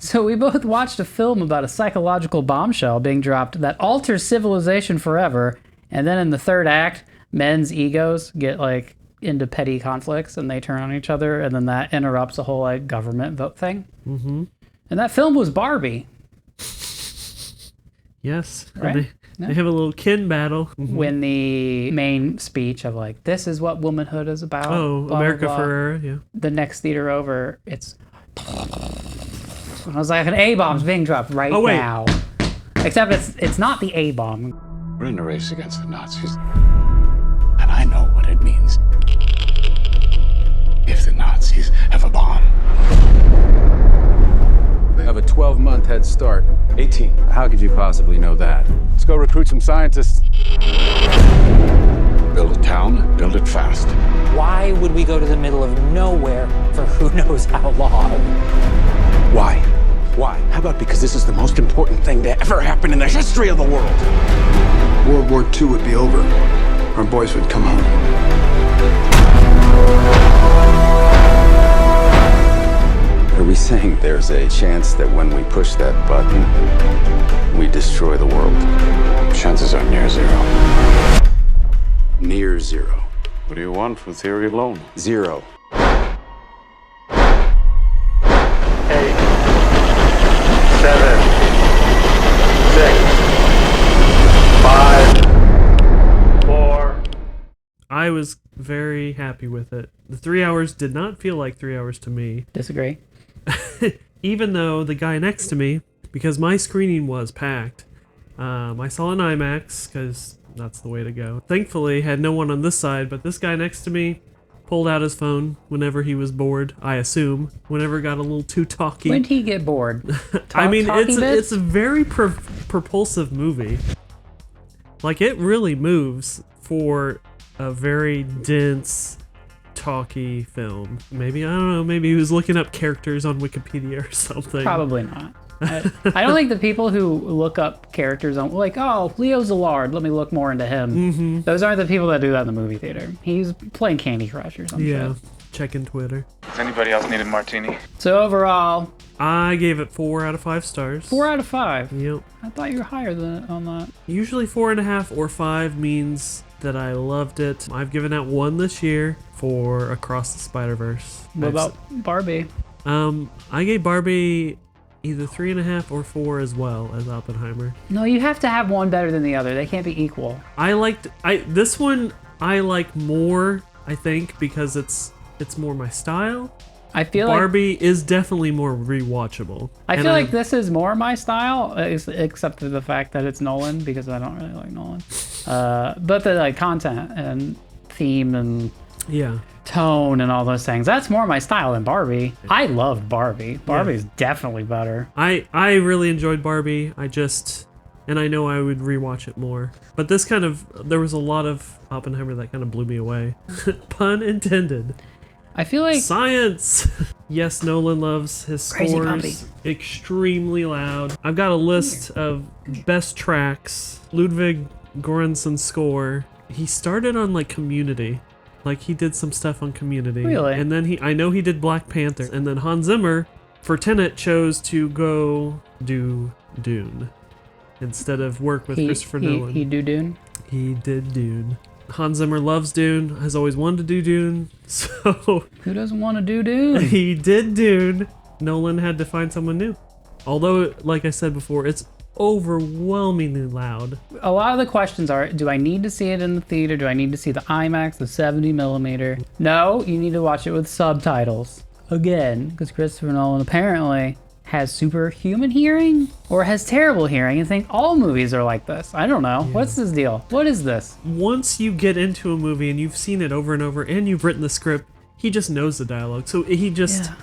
So we both watched a film about a psychological bombshell being dropped that alters civilization forever, and then in the third act, men's egos get like into petty conflicts and they turn on each other, and then that interrupts the whole like government vote thing. Mm-hmm. And that film was Barbie. Yes. Right? They have a little kin battle. Mm-hmm. When the main speech of like, this is what womanhood is about. Oh, blah, America blah, blah. Ferrera, yeah. The next theater over, it's... I was like, an A-bomb's being dropped right now. Except it's not the A-bomb. We're in a race against the Nazis. And I know what it means. If the Nazis have a bomb. They have a 12-month head start. 18. How could you possibly know that? Let's go recruit some scientists. Build a town, build it fast. Why would we go to the middle of nowhere for who knows how long? Why? Why? How about because this is the most important thing to ever happen in the history of the world? World War II would be over. Our boys would come home. Are we saying there's a chance that when we push that button, we destroy the world? Chances are near zero. Near zero. What do you want from theory alone? Zero. 8, 7, 6, 5, 4. I was very happy with it. The 3 hours did not feel like 3 hours to me. Disagree. Even though the guy next to me, because my screening was packed, I saw an Imax, because that's the way to go. Thankfully, had no one on this side, but this guy next to me pulled out his phone whenever he was bored, I assume. Whenever it got a little too talky. When did he get bored? I mean, it's a very propulsive movie. Like, it really moves for a very dense, talky film. Maybe, I don't know, maybe he was looking up characters on Wikipedia or something. Probably not. I don't think the people who look up characters on, like, oh, Leo Szilard, let me look more into him. Mm-hmm. Those aren't the people that do that in the movie theater. He's playing Candy Crush or something. Yeah, checking Twitter. Does anybody else need a martini? So overall, I gave it 4 out of 5 stars. 4 out of 5. Yep. I thought you were higher than on that. Usually 4.5 or 5 means that I loved it. I've given out 1 this year for Across the Spider-Verse. What about Barbie? I gave Barbie either 3.5 or 4 as well as Oppenheimer. No, you have to have one better than the other. They can't be equal. This one I like more, I think, because it's more my style. I feel Barbie is definitely more rewatchable. I feel like this is more my style, except for the fact that it's Nolan, because I don't really like Nolan. But the like content and theme and tone and all those things, that's more my style than Barbie. I loved Barbie. Barbie's definitely better. I really enjoyed Barbie. And I know I would rewatch it more. But there was a lot of Oppenheimer that kind of blew me away. Pun intended. I feel like science. Yes, Nolan loves his scores extremely loud. I've got a list of best tracks. Ludwig Göransson's score. He started on like Community. Like he did some stuff on Community. Really? And then I know he did Black Panther. And then Hans Zimmer for Tenet chose to go do Dune instead of work with Christopher Nolan. He do Dune? He did Dune. Hans Zimmer loves Dune, has always wanted to do Dune, so... Who doesn't want to do Dune? He did Dune. Nolan had to find someone new. Although, like I said before, it's overwhelmingly loud. A lot of the questions are, do I need to see it in the theater? Do I need to see the IMAX, the 70mm? No, you need to watch it with subtitles. Again, because Christopher Nolan apparently has superhuman hearing or has terrible hearing and think all movies are like this. I don't know. Yeah. What's this deal? What is this? Once you get into a movie and you've seen it over and over and you've written the script, he just knows the dialogue. So he just... Yeah.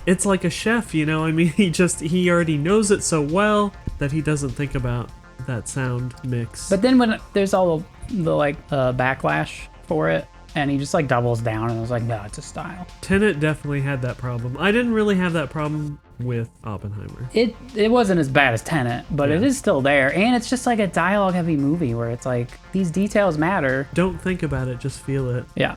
It's like a chef, you know? I mean, he already knows it so well that he doesn't think about that sound mix. But then when there's all the backlash for it, and he just like doubles down and was like, no, it's a style. Tenet definitely had that problem. I didn't really have that problem with Oppenheimer. It wasn't as bad as Tenet, but it is still there. And it's just like a dialogue heavy movie where it's like, these details matter. Don't think about it, just feel it. Yeah.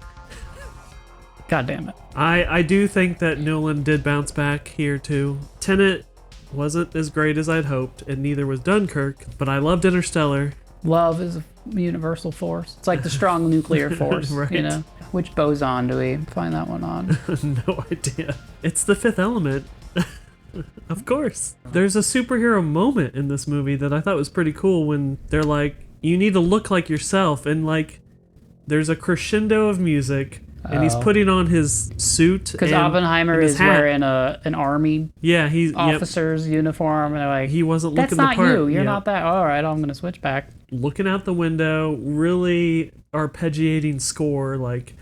God damn it. I do think that Nolan did bounce back here too. Tenet wasn't as great as I'd hoped, and neither was Dunkirk, but I loved Interstellar. Love is a universal force. It's like the strong nuclear force, Right. you know? Which boson do we find that one on? No idea. It's the Fifth Element. Of course. There's a superhero moment in this movie that I thought was pretty cool when they're like, you need to look like yourself, and like there's a crescendo of music and he's putting on his suit. Because Oppenheimer and his is hat. wearing an army he's officer's uniform, and they're like, he wasn't that's looking not the part. you. You're Yep. not that. All right, I'm going to switch back. Looking out the window, really arpeggiating score, like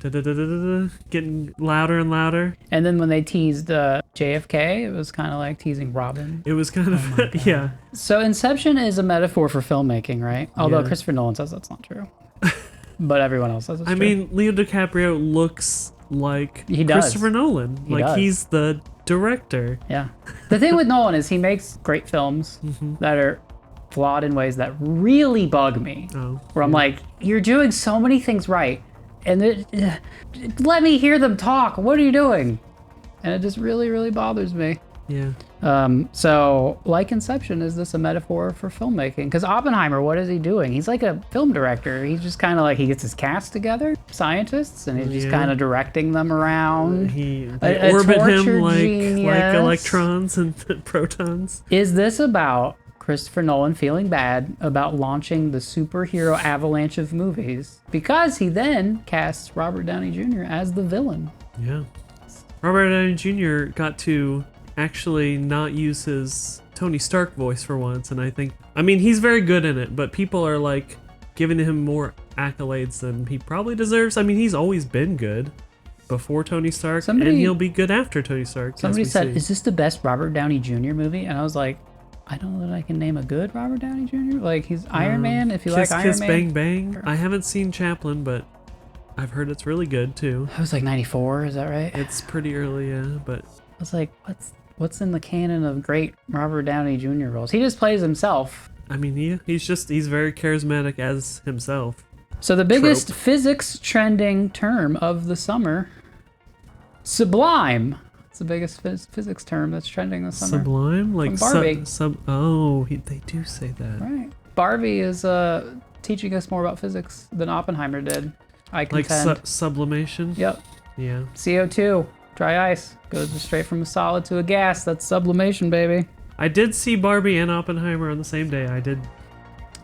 da-da-da-da-da-da, getting louder and louder. And then when they teased JFK, it was kind of like teasing Robin. It was kind of, yeah. So Inception is a metaphor for filmmaking, right? Although Yeah. Christopher Nolan says that's not true. But everyone else says it's I true. mean, Leo DiCaprio looks like He does. Christopher Nolan. He Like, does. he's the director. Yeah. The thing with Nolan is he makes great films that are flawed in ways that really bug me. Oh, Where I'm like, you're doing so many things right, and let me hear them talk. What are you doing? And it just really, really bothers me. yeah. So, like Inception, is this a metaphor for filmmaking? Because Oppenheimer, what is he doing? He's like a film director. He's just kind of like, he gets his cast together, scientists, and he's just Yeah. kind of directing them around. They A orbit tortured him like genius. electrons and protons. Is this about Christopher Nolan feeling bad about launching the superhero avalanche of movies? Because he then casts Robert Downey Jr. as the villain. Yeah. Robert Downey Jr. got to actually not use his Tony Stark voice for once, and I mean, he's very good in it, but people are like giving him more accolades than he probably deserves. I mean, he's always been good before Tony Stark, and he'll be good after Tony Stark. Somebody said, is this the best Robert Downey Jr. movie? And I was like, I don't know that I can name a good Robert Downey Jr. Like, he's Iron Man, if you Kiss, like Kiss, Iron Man. Bang Bang. I haven't seen Chaplin, but I've heard it's really good too. That was like 94, is that right? It's pretty early, yeah, but I was like, what's in the canon of great Robert Downey Jr. roles? He just plays himself. I mean, he's very charismatic as himself. So the biggest Trope. physics trending term of the summer, sublime. It's the biggest physics term that's trending this summer. Sublime? Like From Barbie. They do say that. Right. Barbie is teaching us more about physics than Oppenheimer did, I Like contend. sublimation? Yep. Yeah. CO2, dry ice, goes straight from a solid to a gas. That's sublimation, baby. I did see Barbie and Oppenheimer on the same day.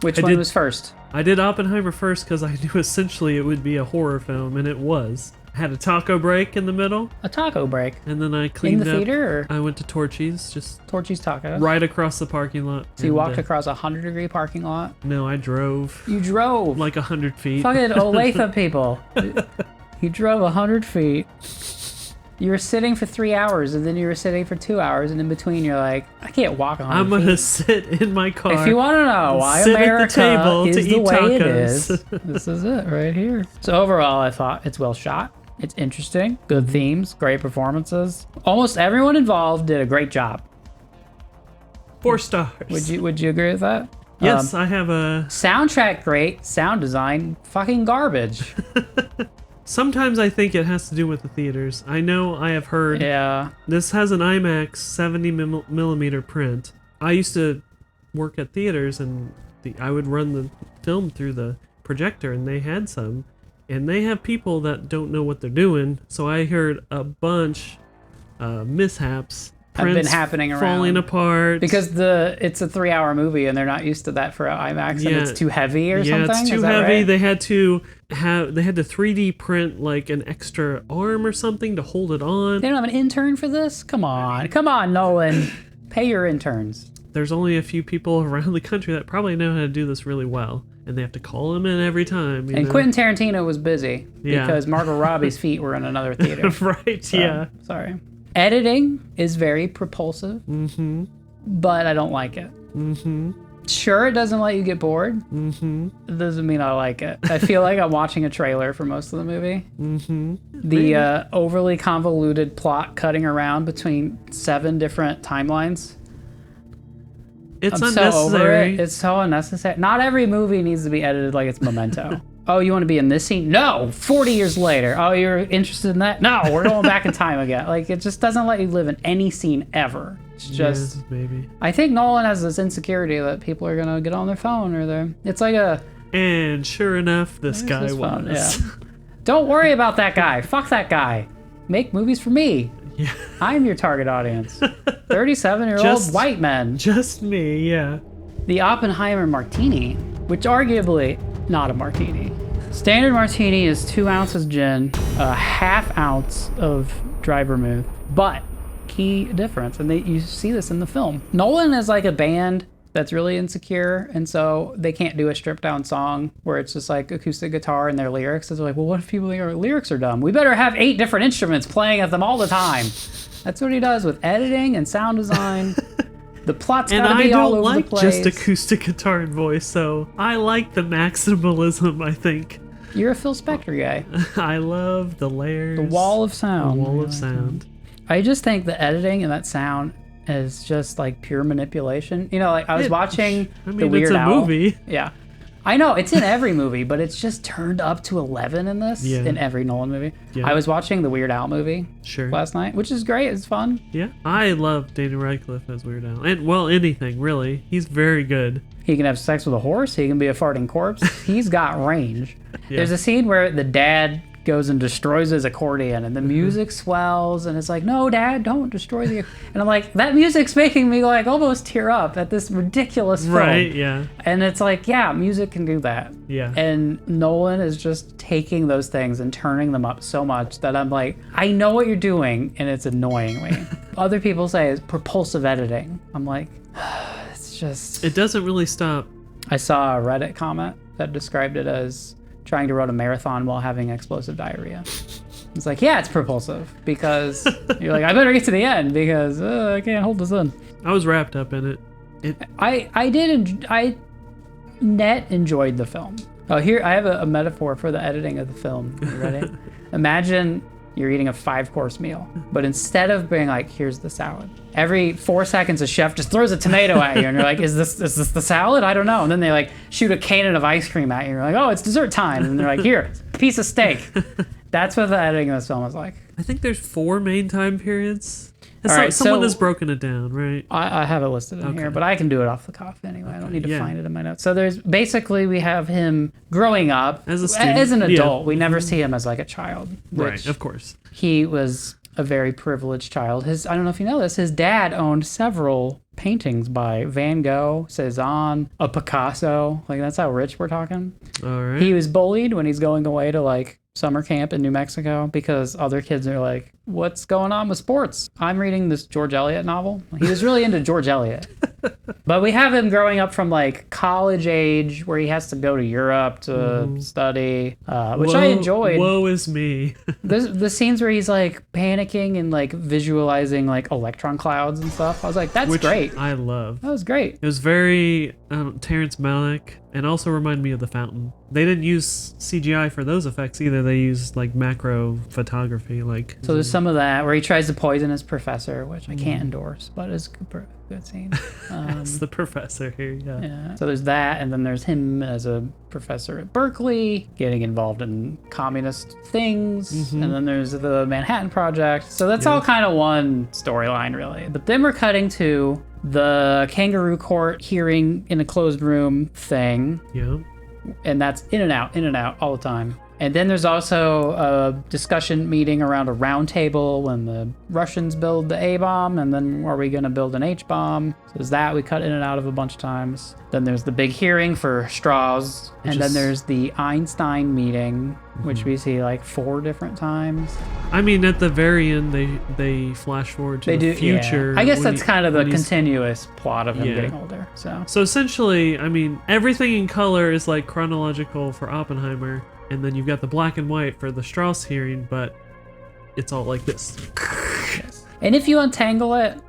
Which I one did- was first? I did Oppenheimer first because I knew essentially it would be a horror film, and it was. I had a taco break in the middle, A taco break. and then I In cleaned the up. theater or I went to Torchy's, just Torchy's Taco? right across the parking lot. So you and, walked across a 100-degree parking lot? No, I drove You drove. like 100 feet. Fucking Olathe people. You drove 100 feet. You were sitting for 3 hours, and then you were sitting for 2 hours, and in between you're like, I can't walk 100 I'm feet. gonna sit in my car. If you want to know why sit at the America table is to the eat way it tacos. is, this is it right here. So overall, I thought it's well shot. It's interesting. Good themes. Great performances. Almost everyone involved did a great job. 4 stars. Would you agree with that? Yes, I have a. Soundtrack great. Sound design fucking garbage. Sometimes I think it has to do with the theaters. I know I have heard. Yeah. This has an IMAX 70 millimeter print. I used to work at theaters, and I would run the film through the projector, and they had some. And they have people that don't know what they're doing. So I heard a bunch mishaps. Have been Prints happening around. falling apart. Because it's a 3-hour movie and they're not used to that for IMAX, and Yeah. it's too heavy or yeah, something. it's too Is that heavy. right? They had to 3D print like an extra arm or something to hold it on. They don't have an intern for this? Come on, Nolan. Pay your interns. There's only a few people around the country that probably know how to do this really well, and they have to call them in every time. You And know? Quentin Tarantino was busy Yeah. because Margot Robbie's feet were in another theater. Right? So, Yeah. Sorry. Editing is very propulsive, but I don't like it. Sure, it doesn't let you get bored. It doesn't mean I like it. I feel like I'm watching a trailer for most of the movie. The overly convoluted plot cutting around between 7 different timelines. It's I'm so over unnecessary. it. It's so unnecessary. Not every movie needs to be edited like it's Memento. Oh, you want to be in this scene? No! 40 years later. Oh, you're interested in that? No, we're going back in time again. Like, it just doesn't let you live in any scene ever. It's just... Yeah, maybe. I think Nolan has this insecurity that people are going to get on their phone or their... It's like a... And sure enough, this guy This was. phone, yeah. Don't worry about that guy. Fuck that guy. Make movies for me. Yeah. I'm your target audience. 37-year-old Just- white men. Just me, yeah. The Oppenheimer Martini, which arguably not a martini. Standard martini is 2 ounces gin, a ½ ounce of dry vermouth, but key difference, and you see this in the film. Nolan is like a band that's really insecure, and so they can't do a stripped down song where it's just like acoustic guitar and their lyrics. It's like, well, what if people think our lyrics are dumb? We better have 8 different instruments playing at them all the time. That's what he does with editing and sound design. The plot's And gotta I be all don't over like the place. just acoustic guitar and voice, so I like the maximalism, I think. You're a Phil Spector guy. I love the layers. The wall of sound. The wall of sound. I just think the editing and that sound is just like pure manipulation. You know, like I was watching I mean, the Weird it's a Al. movie. Yeah. I know, it's in every movie, but it's just turned up to 11 in this, Yeah. in every Nolan movie. Yeah. I was watching the Weird Al movie Sure. last night, which is great. It's fun. Yeah. I love Danny Radcliffe as Weird Al. And, well, anything, really. He's very good. He can have sex with a horse. He can be a farting corpse. He's got range. Yeah. There's a scene where the dad goes and destroys his accordion, and the Mm-hmm. music swells, and it's like, no, Dad, don't destroy the... And I'm like, that music's making me like almost tear up at this ridiculous film. Right, yeah. And it's like, yeah, music can do that. Yeah. And Nolan is just taking those things and turning them up so much that I'm like, I know what you're doing, and it's annoying me. Other people say it's propulsive editing. I'm like, it's just... It doesn't really stop. I saw a Reddit comment that described it as trying to run a marathon while having explosive diarrhea. It's like, yeah, it's propulsive because you're like, I better get to the end because I can't hold this in. I was wrapped up in it. I net enjoyed the film. Oh, here I have a metaphor for the editing of the film. You ready? Imagine you're eating a 5-course meal, but instead of being like, here's the salad, every 4 seconds a chef just throws a tomato at you and you're like, is this the salad? I don't know. And then they like shoot a cannon of ice cream at you and you're like, oh, it's dessert time. And they're like, here, piece of steak. That's what the editing of this film was like. I think there's 4 main time periods. All right, Someone so- has broken it down, right? I have it listed in here, but I can do it off the cuff anyway. I don't need to yeah. find it in my notes. So there's basically we have him growing up As a student, as an yeah. adult. We never see him as like a child. Right, which of course. He was a very privileged child. I don't know if you know this, his dad owned several paintings by Van Gogh, Cezanne, a Picasso. Like that's how rich we're talking. All right. He was bullied when he's going away to like summer camp in New Mexico because other kids are like, what's going on with sports? I'm reading this George Eliot novel. He was really into George Eliot. But we have him growing up from like college age where he has to go to Europe to study, which I enjoyed. Woe is me. The scenes where he's like panicking and like visualizing like electron clouds and stuff. I was like, that's Which great. I love. That was great. It was very Terrence Malick and also reminded me of The Fountain. They didn't use CGI for those effects either. They used like macro photography. Like So there's some of that where he tries to poison his professor, which I can't endorse, but it's a good scene. That's the professor here. Yeah. Yeah. So there's that, and then there's him as a professor at Berkeley, getting involved in communist things, and then there's the Manhattan Project. So that's all kind of one storyline, really. But then we're cutting to the kangaroo court hearing in a closed room thing, Yeah. and that's in and out all the time. And then there's also a discussion meeting around a round table when the Russians build the A-bomb, and then are we going to build an H-bomb? So there's that. We cut in and out of a bunch of times. Then there's the big hearing for straws. And then there's the Einstein meeting, which we see like 4 different times. I mean, at the very end, they flash forward to the future. Yeah. I guess when that's kind of the when he's- continuous plot of him Yeah. getting older. So essentially, I mean, everything in color is like chronological for Oppenheimer, and then you've got the black and white for the Strauss hearing, but it's all like this. And if you untangle it,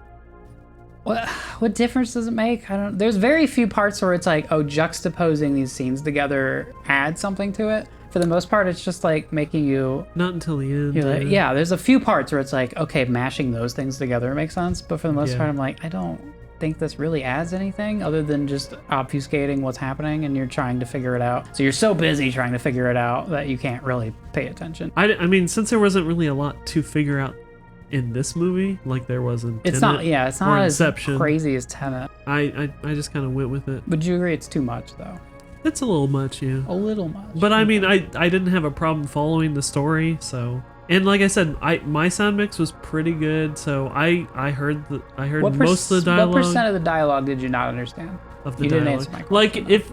what difference does it make? There's very few parts where it's like, oh, juxtaposing these scenes together adds something to it. For the most part, it's just like making you... Not until the end. You're like, yeah, there's a few parts where it's like, okay, mashing those things together makes sense. But for the most Yeah. part, I'm like, I don't think this really adds anything other than just obfuscating what's happening, and you're trying to figure it out. So you're so busy trying to figure it out that you can't really pay attention. I mean, since there wasn't really a lot to figure out in this movie, like there was in It's Tenet not, it's or not as Inception, crazy as Tenet. I just kind of went with it. Would you agree it's too much, though? It's a little much, yeah. A little much. But I mean, I didn't have a problem following the story, so. And like I said, my sound mix was pretty good, so I heard most of the dialogue. What percent of the dialogue did you not understand? Of the you dialogue. didn't answer my question.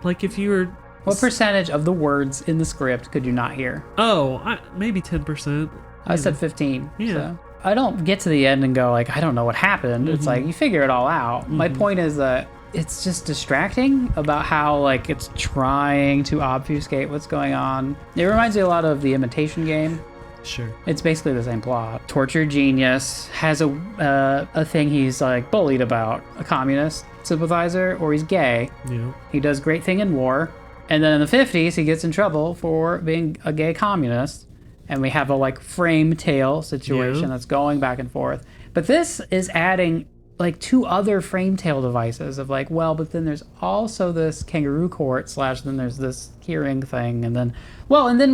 Like if you were. What percentage of the words in the script could you not hear? Oh, maybe 10%. I said 15. Yeah. So. I don't get to the end and go like, I don't know what happened. It's like you figure it all out. My point is that it's just distracting about how like it's trying to obfuscate what's going on. It reminds me a lot of The Imitation Game. Sure. It's basically the same plot. Tortured genius has a thing he's like bullied about, a communist sympathizer, or he's gay. Yeah. He does great thing in war, and then in the 50s he gets in trouble for being a gay communist, and we have a like frame tale situation that's going back and forth. But this is adding like 2 other frame tale devices of like, well, but then there's also this kangaroo court / then there's this hearing thing, and then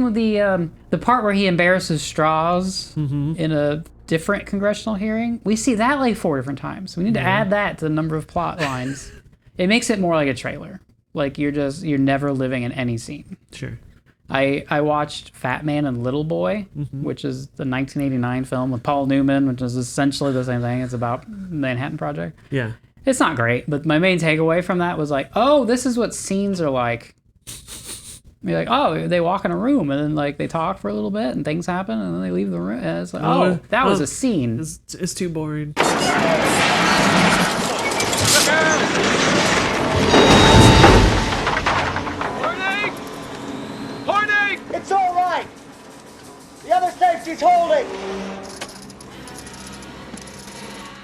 with the part where he embarrasses Strauss in a different congressional hearing, we see that like 4 different times. We need to add that to the number of plot lines. It makes it more like a trailer. Like you're never living in any scene. Sure. I watched Fat Man and Little Boy, which is the 1989 film with Paul Newman, which is essentially the same thing. It's about Manhattan Project. Yeah. It's not great, but my main takeaway from that was like, oh, this is what scenes are like. You're like, oh, they walk in a room and then like they talk for a little bit and things happen and then they leave the room. And it's like, oh, that was a scene. It's too boring. It's all right. The other safety's holding.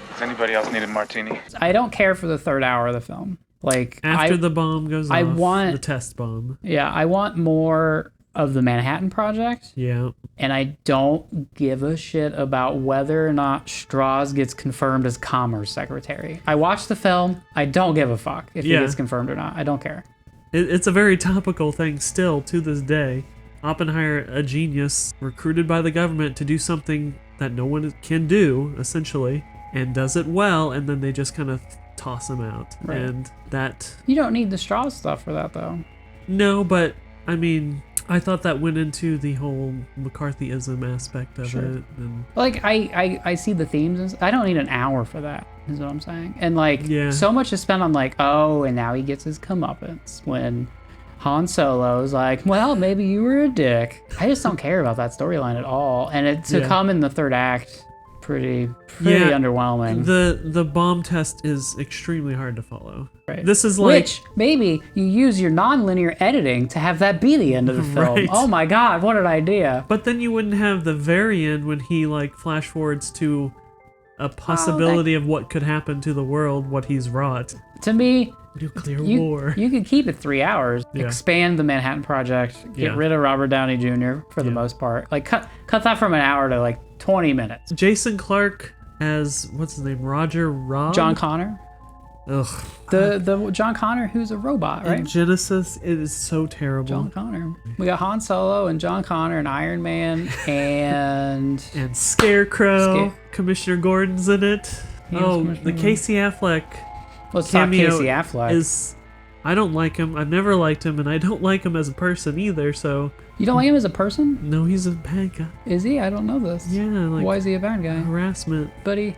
Does anybody else need a martini? I don't care for the 3rd hour of the film. Like After the bomb goes off, want the test bomb. Yeah, I want more of the Manhattan Project. Yeah. And I don't give a shit about whether or not Strauss gets confirmed as Commerce Secretary. I watched the film. I don't give a fuck if he gets confirmed or not. I don't care. It's a very topical thing still to this day. Oppenheimer, a genius, recruited by the government to do something that no one can do, essentially, and does it well, and then they just kind of toss him out. Right. And that... You don't need the Strauss stuff for that, though. No, but, I mean, I thought that went into the whole McCarthyism aspect of it. And like, I see the themes. I don't need an hour for that, is what I'm saying. And, like, so much is spent on, like, oh, and now he gets his comeuppance when Han Solo's like, well, maybe you were a dick. I just don't care about that storyline at all. And to come in the 3rd act, pretty underwhelming. The bomb test is extremely hard to follow. Right. This is like... Which, maybe you use your non-linear editing to have that be the end of the film. Right. Oh my god, what an idea. But then you wouldn't have the very end when he, like, flash forwards to a possibility of what could happen to the world, what he's wrought. To me... Nuclear war. You could keep it 3 hours, expand the Manhattan Project, get rid of Robert Downey Jr. for the most part. Like, cut that from an hour to, like, 20 minutes. Jason Clarke as, what's his name, Roger Robb? John Connor. Ugh. The John Connor who's a robot, right? In Genesis, it is so terrible. John Connor. We got Han Solo and John Connor and Iron Man and... and Scarecrow. Commissioner Gordon's in it. The Casey Affleck... Let's talk cameo Casey Affleck. I don't like him. I've never liked him, and I don't like him as a person either, so... You don't like him as a person? No, he's a bad guy. Is he? I don't know this. Yeah, like... Why is he a bad guy? Harassment. But he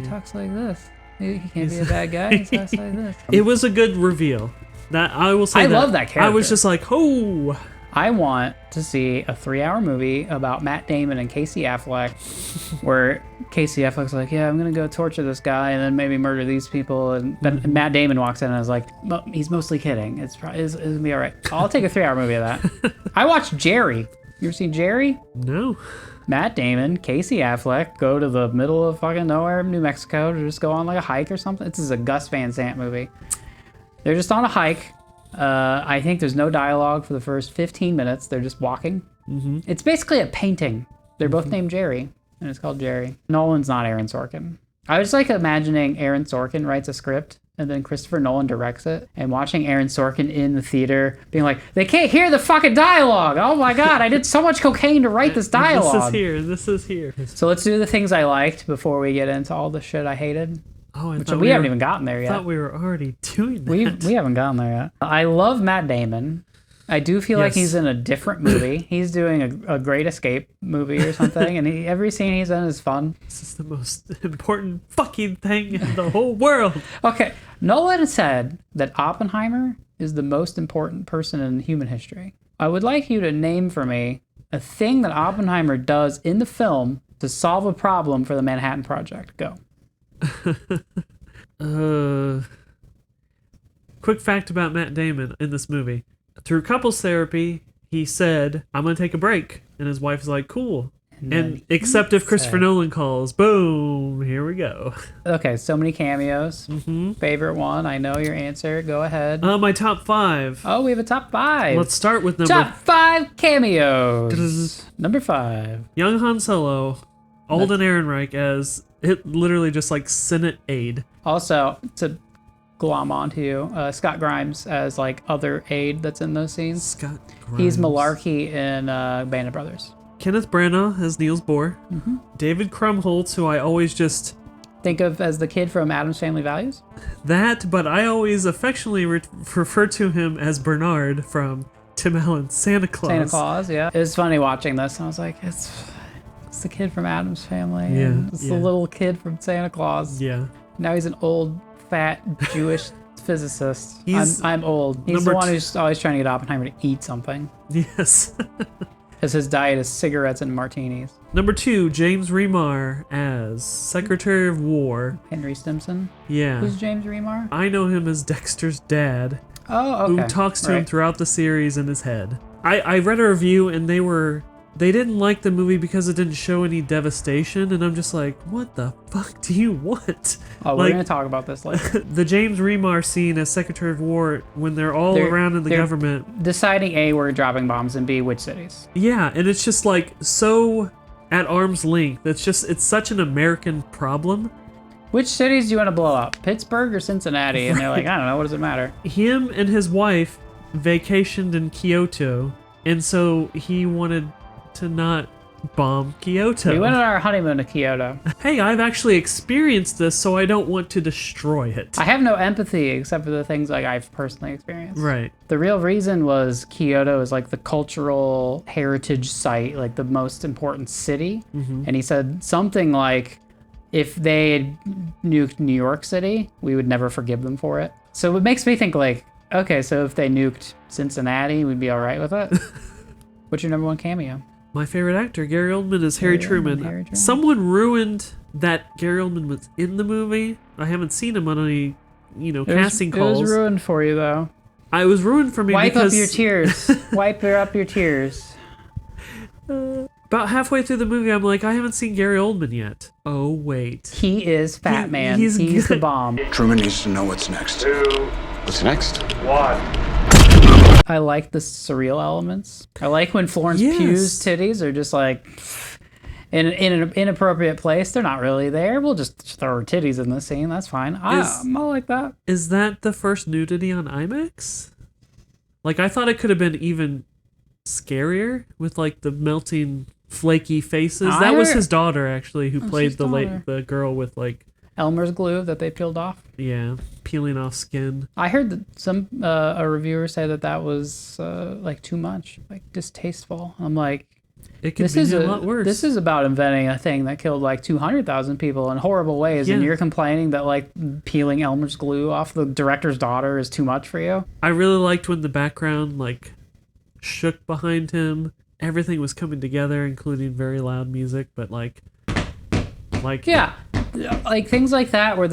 talks like this. He can't be a bad guy. He talks like this. It was a good reveal. That I will say. I love that character. I was just like, oh. I want to see a 3-hour movie about Matt Damon and Casey Affleck, where Casey Affleck's like, yeah, I'm gonna go torture this guy and then maybe murder these people, and then Matt Damon walks in and is like, well, he's mostly kidding. It's gonna be all right. I'll take a 3-hour movie of that. I watched Jerry. You ever seen Jerry? No. Matt Damon, Casey Affleck go to the middle of fucking nowhere, New Mexico, to just go on like a hike or something. This is a Gus Van Sant movie. They're just on a hike. I think there's no dialogue for the first 15 minutes. They're just walking. Mm-hmm. It's basically a painting. They're both named Jerry, and it's called Jerry. Nolan's not Aaron Sorkin. I was like imagining Aaron Sorkin writes a script and then Christopher Nolan directs it, and watching Aaron Sorkin in the theater being like, they can't hear the fucking dialogue. Oh my God, I did so much cocaine to write this dialogue. This is here. So let's do the things I liked before we get into all the shit I hated. Oh, which we haven't even gotten there yet. I thought we were already doing that. We haven't gotten there yet. I love Matt Damon. I do feel like he's in a different movie. He's doing a Great Escape movie or something, and every scene he's in is fun. This is the most important fucking thing in the whole world. Okay, Nolan said that Oppenheimer is the most important person in human history. I would like you to name for me a thing that Oppenheimer does in the film to solve a problem for the Manhattan Project. Go. Quick fact about Matt Damon in this movie. Through couples therapy, he said, I'm going to take a break. And his wife's like, cool. And except if Christopher Nolan calls, boom, here we go. Okay, so many cameos. Favorite one, I know your answer. Go ahead. My top 5. Oh, we have a top 5. Let's start with top 5 cameos. Number 5. Young Han Solo, Alden Ehrenreich as it literally just like Senate aide. Also, to glom onto you, Scott Grimes as like other aide that's in those scenes. Scott Grimes. He's Malarkey in Band of Brothers. Kenneth Branagh as Niels Bohr. David Krumholtz, who I always just think of as the kid from Addams Family Values. That, but I always affectionately refer to him as Bernard from Tim Allen's Santa Claus. Santa Claus, yeah. It was funny watching this, and I was like, it's the kid from Addams Family. Yeah, It's the little kid from Santa Claus. Yeah. Now he's an old, fat Jewish physicist. He's I'm old. He's the one who's always trying to get Oppenheimer to eat something. Yes. Because his diet is cigarettes and martinis. Number 2, James Remar as Secretary of War. Henry Stimson? Yeah. Who's James Remar? I know him as Dexter's dad. Oh, okay. Who talks to him throughout the series in his head. I read a review and they didn't like the movie because it didn't show any devastation, and I'm just like, what the fuck do you want? Oh, we're going to talk about this later. The James Remar scene as Secretary of War, when they're around in the government. Deciding A, we're dropping bombs, and B, which cities. Yeah, and it's just like so at arm's length. It's such an American problem. Which cities do you want to blow up? Pittsburgh or Cincinnati? And they're like, I don't know, what does it matter? Him and his wife vacationed in Kyoto, and so he wanted to not bomb Kyoto. We went on our honeymoon to Kyoto. Hey, I've actually experienced this, so I don't want to destroy it. I have no empathy except for the things like I've personally experienced. Right. The real reason was Kyoto is like the cultural heritage site, like the most important city. And he said something like, if they had nuked New York City, we would never forgive them for it. So it makes me think like, okay, so if they nuked Cincinnati, we'd be all right with it. What's your number 1 cameo? My favorite actor, Gary Oldman, is Harry Truman. Someone ruined that Gary Oldman was in the movie. I haven't seen him on any, casting calls. It was ruined for you, though. I was ruined for me because... Wipe up your tears. Wipe up your tears. About halfway through the movie, I'm like, I haven't seen Gary Oldman yet. Oh, wait. He is Fat Man. He's the bomb. Truman needs to know what's next. 2, What's next? 1. I like the surreal elements. I like when Florence Pugh's titties are just like in an inappropriate place. They're not really there. We'll just throw her titties in the scene. That's fine. I like that. Is that the first nudity on Imax? Like, I thought it could have been even scarier with like the melting, flaky faces. That was his daughter, actually, who played the girl with like Elmer's glue that they peeled off. Yeah, peeling off skin. I heard that a reviewer say that was like too much, like distasteful. I'm like, it could be a lot worse. This is about inventing a thing that killed like 200,000 people in horrible ways, and you're complaining that like peeling Elmer's glue off the director's daughter is too much for you. I really liked when the background like shook behind him. Everything was coming together, including very loud music, but like yeah. Like things like that where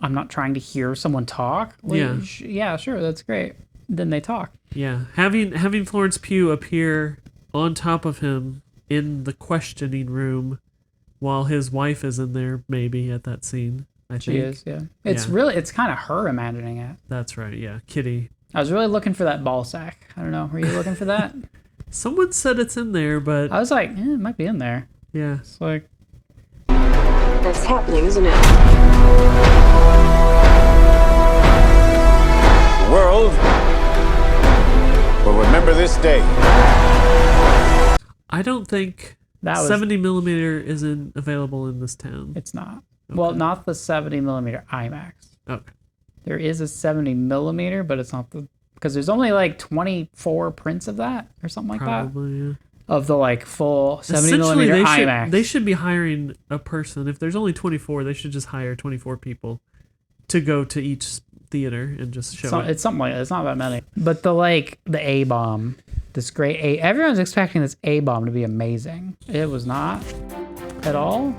I'm not trying to hear someone talk. Like, yeah, sure, that's great. Then they talk. Yeah, having Florence Pugh appear on top of him in the questioning room while his wife is in there, maybe at that scene. I think she is. Yeah, it's kind of her imagining it. That's right. Yeah, Kitty. I was really looking for that ball sack. I don't know. Were you looking for that? Someone said it's in there, but I was like, it might be in there. Yeah, it's like. That's happening, isn't it? The world will remember this day. I don't think That was- 70 millimeter isn't available in this town. It's not. Well, not the 70 millimeter IMAX. Okay. There is a 70 millimeter, but it's not the, because there's only like 24 prints of that or something like Probably, yeah. that. Of the like full 70 Essentially, millimeter they IMAX. they should be hiring a person. If there's only 24, they should just hire 24 people to go to each theater and just show it. It's something like that. It's not that many. But the A-bomb, this great everyone's expecting this A-bomb to be amazing. It was not at all.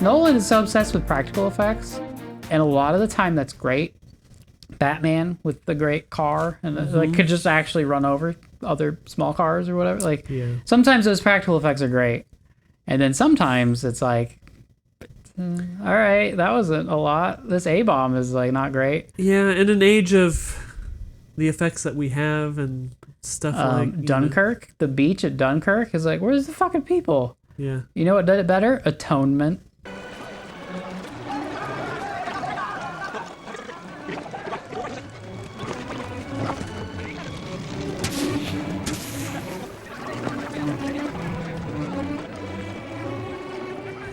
Nolan is so obsessed with practical effects, and a lot of the time that's great. Batman with the great car and like could just actually run over other small cars or whatever. Like sometimes those practical effects are great, and then sometimes it's like, all right, that wasn't a lot. This A-bomb is like not great. Yeah, in an age of the effects that we have and stuff like Dunkirk, the beach at Dunkirk is like, where's the fucking people? Yeah. You know what did it better? Atonement.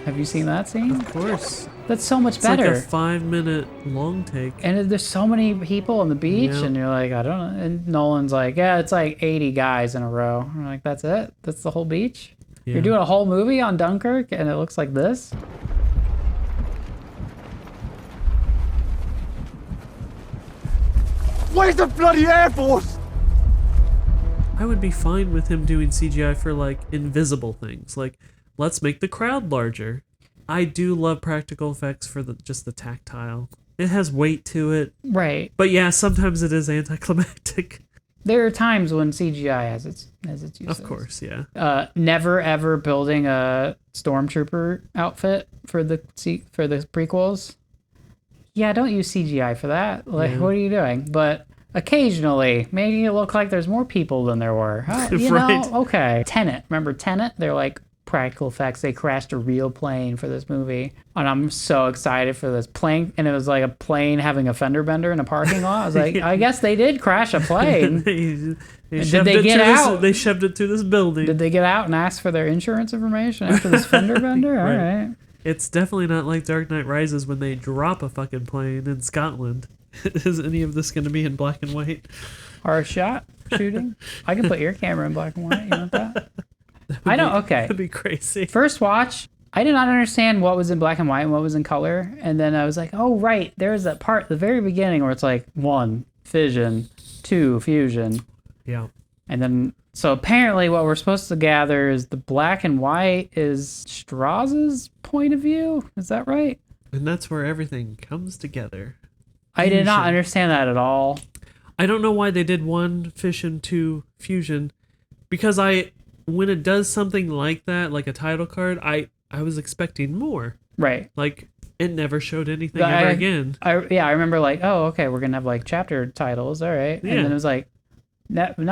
Have you seen that scene? Of course. That's so much It's better. like a 5-minute long take. And there's so many people on the beach, Yeah. and you're like, I don't know. And Nolan's like, yeah, it's like 80 guys in a row. I'm like, that's it? That's the whole beach? Yeah. You're doing a whole movie on Dunkirk, and it looks like this? Where's the bloody Air Force? I would be fine with him doing CGI for like invisible things. Like, let's make the crowd larger. I do love practical effects for just the tactile. It has weight to it. Right. But yeah, sometimes it is anticlimactic. There are times when CGI has its uses. Of course, yeah. Never ever building a stormtrooper outfit for the prequels. Yeah, don't use CGI for that. Like, what are you doing? But occasionally, making it look like there's more people than there were. You Right. know, okay. Tenet. Remember Tenet? They're like practical effects. They crashed a real plane for this movie. And I'm so excited for this plane. And it was like a plane having a fender bender in a parking lot. I was like, I guess they did crash a plane. They Did they get out? They shoved it to this building. Did they get out and ask for their insurance information after this fender bender? All right. It's definitely not like Dark Knight Rises when they drop a fucking plane in Scotland. Is any of this going to be in black and white? Or a shot shooting? I can put your camera in black and white. You want that? I don't. Okay. That'd be crazy. First watch, I did not understand what was in black and white and what was in color. And then I was like, oh, right. There's that part at the very beginning where it's like 1, fission, 2, fusion. Yeah. And then, so apparently what we're supposed to gather is the black and white is Strauss's point of view. Is that right? And that's where everything comes together. I did not understand that at all. I don't know why they did 1 fission, 2 fusion. Because when it does something like that, like a title card, I was expecting more. Right. Like, it never showed anything ever again. I remember like, oh, okay, we're going to have like chapter titles. All right. Yeah. And then it was like, no. And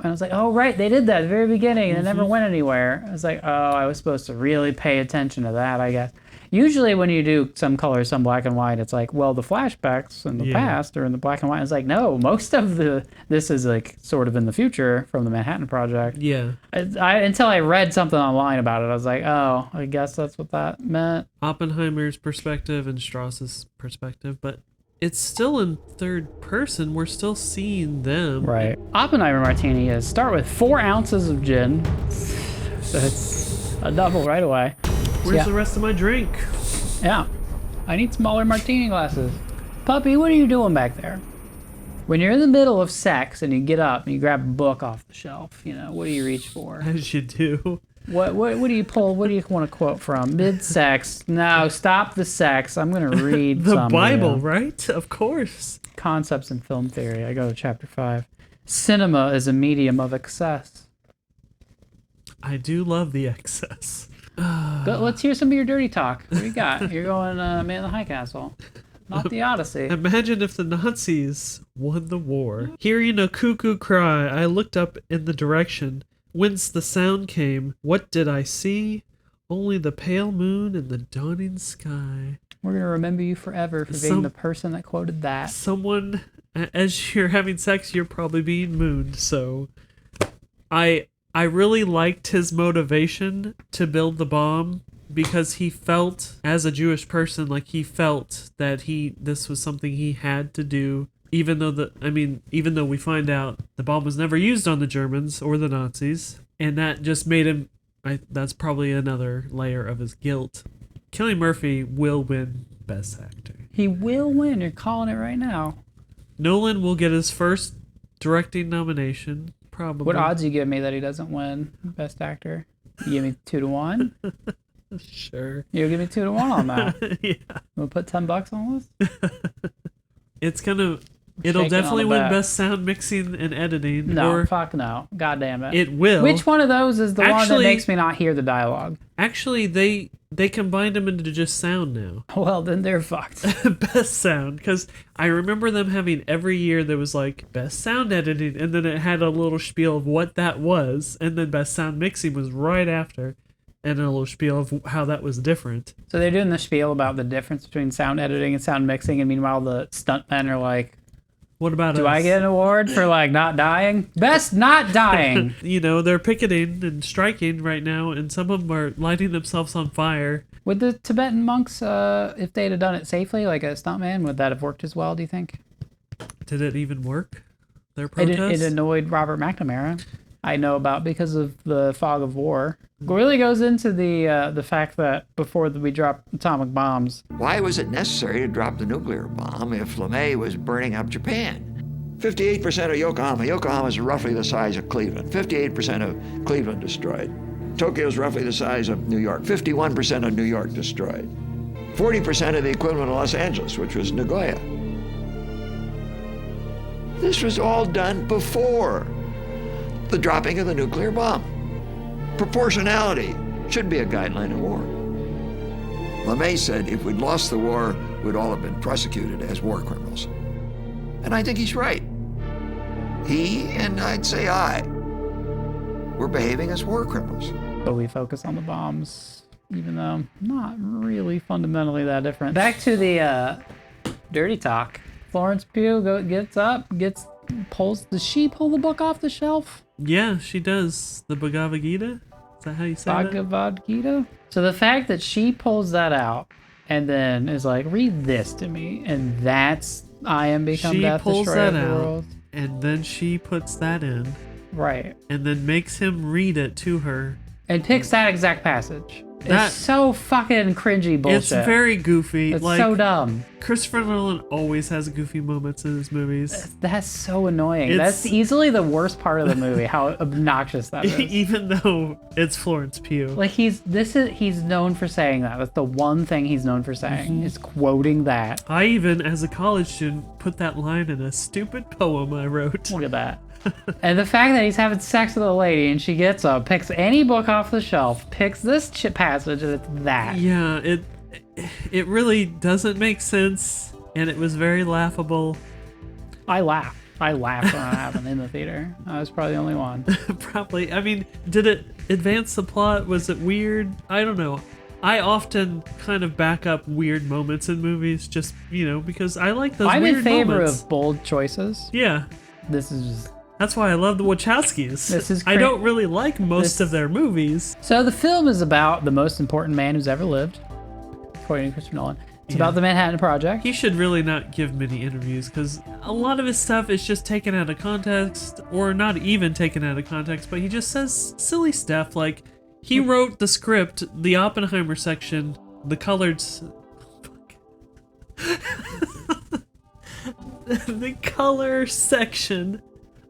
I was like, oh, right, they did that at the very beginning and it never went anywhere. I was like, oh, I was supposed to really pay attention to that, I guess. Usually when you do some color, some black and white, it's like, well, the flashbacks in the past are in the black and white. It's like, no, most of this is like sort of in the future from the Manhattan Project. Yeah. Until I read something online about it, I was like, oh, I guess that's what that meant. Oppenheimer's perspective and Strauss's perspective, but it's still in third person. We're still seeing them. Right. Oppenheimer Martini is start with 4 ounces of gin. So it's a double right away. Where's the rest of my drink? Yeah. I need smaller martini glasses. Puppy, what are you doing back there? When you're in the middle of sex and you get up and you grab a book off the shelf, you know, what do you reach for? As you do. What do you pull? What do you want to quote from? Mid-sex. No, stop the sex. I'm going to read The some Bible, here. right? Of course. Concepts in film theory. I go to chapter 5. Cinema is a medium of excess. I do love the excess. Let's hear some of your dirty talk. What do you got? You're going Man in the High Castle. Not the Odyssey. Imagine if the Nazis won the war. Hearing a cuckoo cry, I looked up in the direction whence the sound came. What did I see? Only the pale moon and the dawning sky. We're going to remember you forever for being the person that quoted that. Someone, as you're having sex, you're probably being mooned. So I really liked his motivation to build the bomb, because he felt, as a Jewish person, like he felt that this was something he had to do, even though we find out the bomb was never used on the Germans or the Nazis, and that just made him, that's probably another layer of his guilt. Cillian Murphy will win Best Actor. He will win. You're calling it right now. Nolan will get his first directing nomination, probably. What odds you give me that he doesn't win Best Actor? You give me 2-1? Sure. You'll give me 2-1 on that. Yeah. We'll put $10 on this. It'll Shaking definitely on the win back. Best Sound Mixing and Editing. No, fuck no. God damn it. It will. Which one of those is the one that Actually- makes me not hear the dialogue? Actually, they combined them into just sound now. Well, then they're fucked. Best sound, because I remember them having every year there was like best sound editing, and then it had a little spiel of what that was, and then best sound mixing was right after, and a little spiel of how that was different. So they're doing the spiel about the difference between sound editing and sound mixing, and meanwhile the stuntmen are like, What about do us? I get an award for like not dying? Best not dying. You know, they're picketing and striking right now, and some of them are lighting themselves on fire. Would the Tibetan monks, if they'd have done it safely, like a stuntman, would that have worked as well, do you think? Did it even work? Their protest? It annoyed Robert McNamara. I know about because of the fog of war. It really goes into the fact that before we drop atomic bombs, Why was it necessary to drop the nuclear bomb if LeMay was burning up Japan? 58% of Yokohama. Yokohama is roughly the size of Cleveland. 58% of Cleveland destroyed. Tokyo is roughly the size of New York. 51% of New York destroyed. 40% of the equivalent of Los Angeles, which was Nagoya. This was all done before the dropping of the nuclear bomb. Proportionality should be a guideline in war. LeMay said if we'd lost the war, we'd all have been prosecuted as war criminals. And I think he's right. He, and I'd say I, were behaving as war criminals. but we focus on the bombs, even though not really fundamentally that different. Back to the dirty talk. Florence Pugh gets up, does she pull the book off the shelf? Yeah, she does. The Bhagavad Gita? Is that how you say that? Bhagavad Gita? So the fact that she pulls that out and then is like, read this to me, and that's I am become She death, pulls destroyer that of the out, world. and then she puts that in, Right. and then makes him read it to her. And picks that exact passage. That- It's so fucking cringy bullshit. It's very goofy. It's like, so dumb. Christopher Nolan always has goofy moments in his movies. That's so annoying. It's- That's easily the worst part of the movie, how obnoxious that is. Even though it's Florence Pugh. Like he's known for saying that. That's the one thing he's known for saying, is quoting that. I even, as a college student, put that line in a stupid poem I wrote. Look at that. And the fact that he's having sex with a lady and she gets up, picks any book off the shelf, picks this passage, and it's that. Yeah, it really doesn't make sense, and it was very laughable. I laughed when it happened in the theater. I was probably the only one. Probably. I mean, did it advance the plot? Was it weird? I don't know. I often kind of back up weird moments in movies just, because I like those I'm weird in favor moments. of bold choices. Yeah. This is just... That's why I love the Wachowskis. This is I don't really like most of their movies. So the film is about the most important man who's ever lived, according to Christopher Nolan. It's about the Manhattan Project. He should really not give many interviews because a lot of his stuff is just taken out of context, or not even taken out of context, but he just says silly stuff like he wrote the script, the Oppenheimer section, the colored... the color section.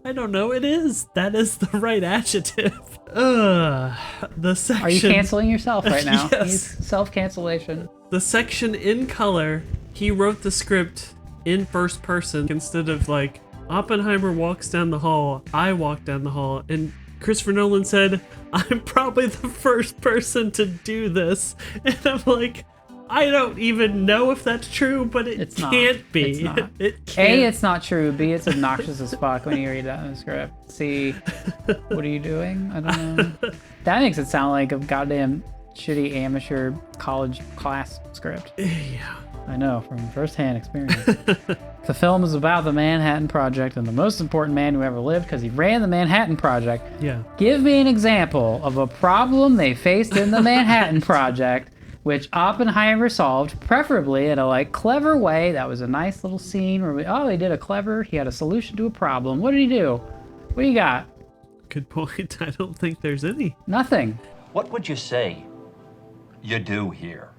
I don't know, it is. That is the right adjective. The section. Are you canceling yourself right now? Yes. Use self-cancellation. The section in color, he wrote the script in first person instead of like, Oppenheimer walks down the hall, I walk down the hall, and Christopher Nolan said, I'm probably the first person to do this. And I'm like, I don't even know if that's true, but it can't be. It's not. It can't. A, it's not true. B, it's obnoxious as fuck when you read that in the script. C, what are you doing? I don't know. That makes it sound like a goddamn shitty amateur college class script. Yeah. I know, from first-hand experience. The film is about the Manhattan Project and the most important man who ever lived because he ran the Manhattan Project. Yeah. Give me an example of a problem they faced in the Manhattan Project, which Oppenheimer solved, preferably in a like clever way. That was a nice little scene where he had a solution to a problem. What did he do? What do you got? Good point. I don't think there's any. Nothing. What would you say you do here?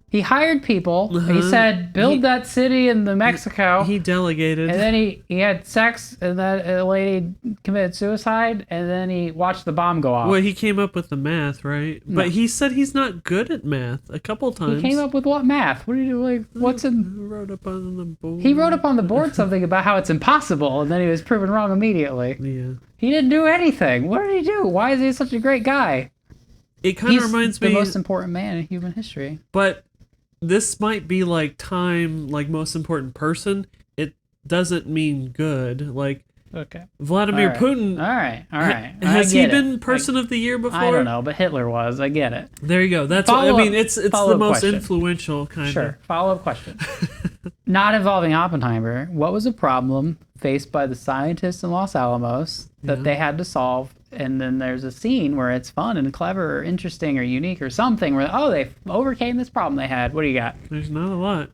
He hired people. He said, build that city in New Mexico. He delegated. And then he had sex, and then a lady committed suicide, and then he watched the bomb go off. Well, he came up with the math, right? No. But he said he's not good at math a couple times. He came up with what math? What do you do? Like, what's in? Wrote up on the board. He wrote up on the board something about how it's impossible, and then he was proven wrong immediately. Yeah. He didn't do anything. What did he do? Why is he such a great guy? It kind of reminds me. He's the most important man in human history. But this might be like Time, like most important person. It doesn't mean good. Like, okay, Vladimir Putin. All right. Has he been person of the year before? I don't know, but Hitler was. I get it. There you go. That's what I mean. It's the most question. influential kind of. Sure. Follow-up question. Not involving Oppenheimer. What was a problem faced by the scientists in Los Alamos that they had to solve? And then there's a scene where it's fun and clever or interesting or unique or something where, they overcame this problem they had. What do you got? There's not a lot.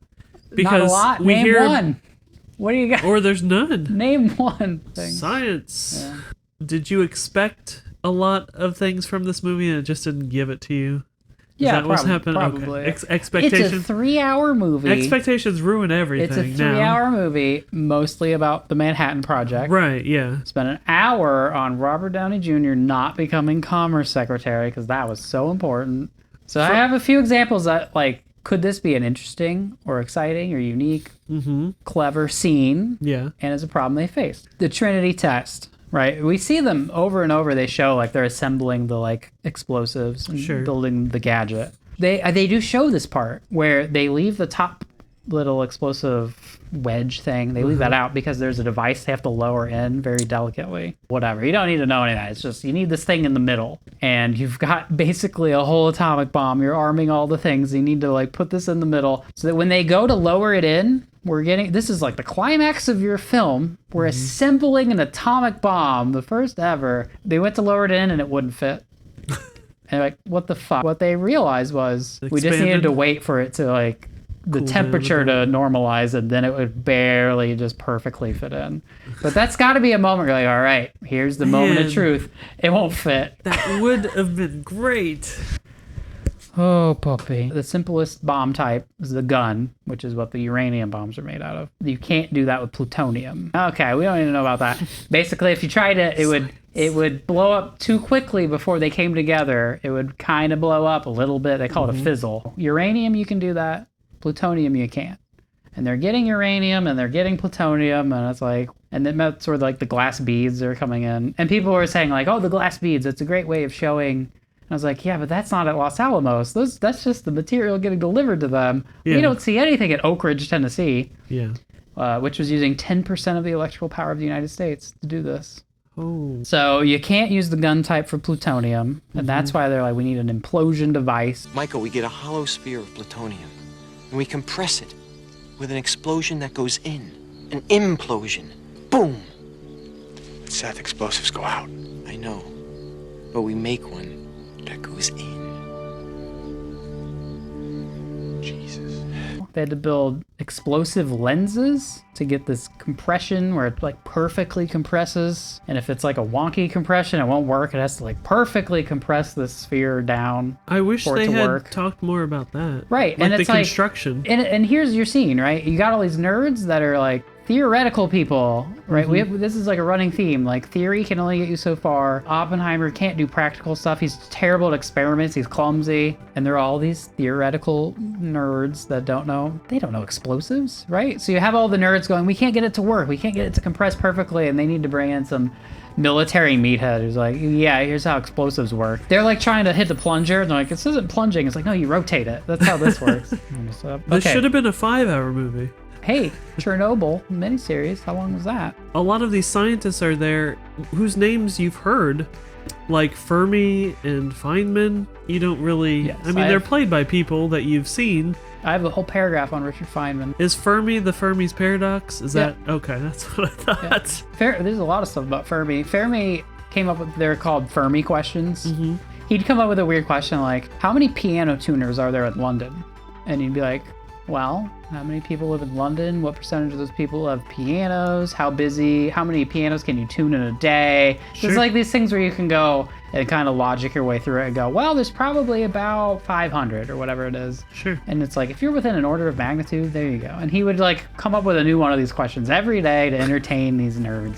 Not a lot? Name one. What do you got? Or there's none. Name one thing. Science. Yeah. Did you expect a lot of things from this movie and it just didn't give it to you? Yeah, what's happening? Probably. Okay. Expectations. It's a 3-hour movie. Expectations ruin everything. It's a 3-hour movie, mostly about the Manhattan Project. Right, yeah. Spent an hour on Robert Downey Jr. not becoming Commerce Secretary because that was so important. So I have a few examples that, like, could this be an interesting or exciting or unique, clever scene? Yeah. And it's a problem they faced. The Trinity test. Right, we see them over and over. They show like they're assembling the like explosives and building the gadget. They do show this part where they leave the top little explosive wedge thing. They leave that out because there's a device they have to lower in very delicately. Whatever. You don't need to know any of that. It's just you need this thing in the middle, and you've got basically a whole atomic bomb. You're arming all the things. You need to like put this in the middle so that when they go to lower it in. This is like the climax of your film. We're assembling an atomic bomb, the first ever. They went to lower it in and it wouldn't fit. And like, what the fuck? What they realized was we just needed to wait for it to like the temperature to normalize, and then it would barely just perfectly fit in. But that's got to be a moment where you're like, all right, here's the moment of truth. It won't fit. That would have been great. Oh, puppy. The simplest bomb type is the gun, which is what the uranium bombs are made out of. You can't do that with plutonium. Okay, we don't even know about that. Basically, if you tried it, it would blow up too quickly before they came together. It would kind of blow up a little bit. They call it a fizzle. Uranium, you can do that. Plutonium, you can't. And they're getting uranium and they're getting plutonium, and it's like, and then that's where like the glass beads are coming in. And people were saying like, oh, the glass beads, it's a great way of showing. I was like, yeah, but that's not at Los Alamos. That's just the material getting delivered to them. Yeah. We don't see anything at Oak Ridge, Tennessee. Yeah. Which was using 10% of the electrical power of the United States to do this. Oh. So you can't use the gun type for plutonium, and that's why they're like, we need an implosion device. Michael, we get a hollow sphere of plutonium, and we compress it with an explosion that goes in. An implosion. Boom! Seth, explosives go out. I know, but we make one that goes in. Jesus. They had to build explosive lenses to get this compression where it like perfectly compresses. And if it's like a wonky compression, it won't work. It has to like perfectly compress the sphere down. I wish for it they to had work. talked more about that. Right. Like and the it's like, construction. And here's your scene, right? You got all these nerds that are like theoretical people, right? This is like a running theme. Like, theory can only get you so far. Oppenheimer can't do practical stuff. He's terrible at experiments. He's clumsy. And there are all these theoretical nerds that don't know explosives, right? So you have all the nerds going, we can't get it to work. We can't get it to compress perfectly. And they need to bring in some military meathead who's like, yeah, here's how explosives work. They're like trying to hit the plunger, and they're like, this isn't plunging. It's like, no, you rotate it. That's how this works. This should have been a 5-hour movie. Hey, Chernobyl miniseries. How long was that? A lot of these scientists are there whose names you've heard, like Fermi and Feynman. You don't really... Yes, I mean, they're played by people that you've seen. I have a whole paragraph on Richard Feynman. Is Fermi the Fermi's paradox? Is that... Okay, that's what I thought. Yeah. There's a lot of stuff about Fermi. Fermi came up with... They're called Fermi questions. He'd come up with a weird question like, how many piano tuners are there in London? And he'd be like, well, how many people live in London? What percentage of those people have pianos? How busy? How many pianos can you tune in a day? There's like these things where you can go and kind of logic your way through it and go, well, there's probably about 500 or whatever it is. Sure. And it's like, if you're within an order of magnitude, there you go. And he would like come up with a new one of these questions every day to entertain these nerds.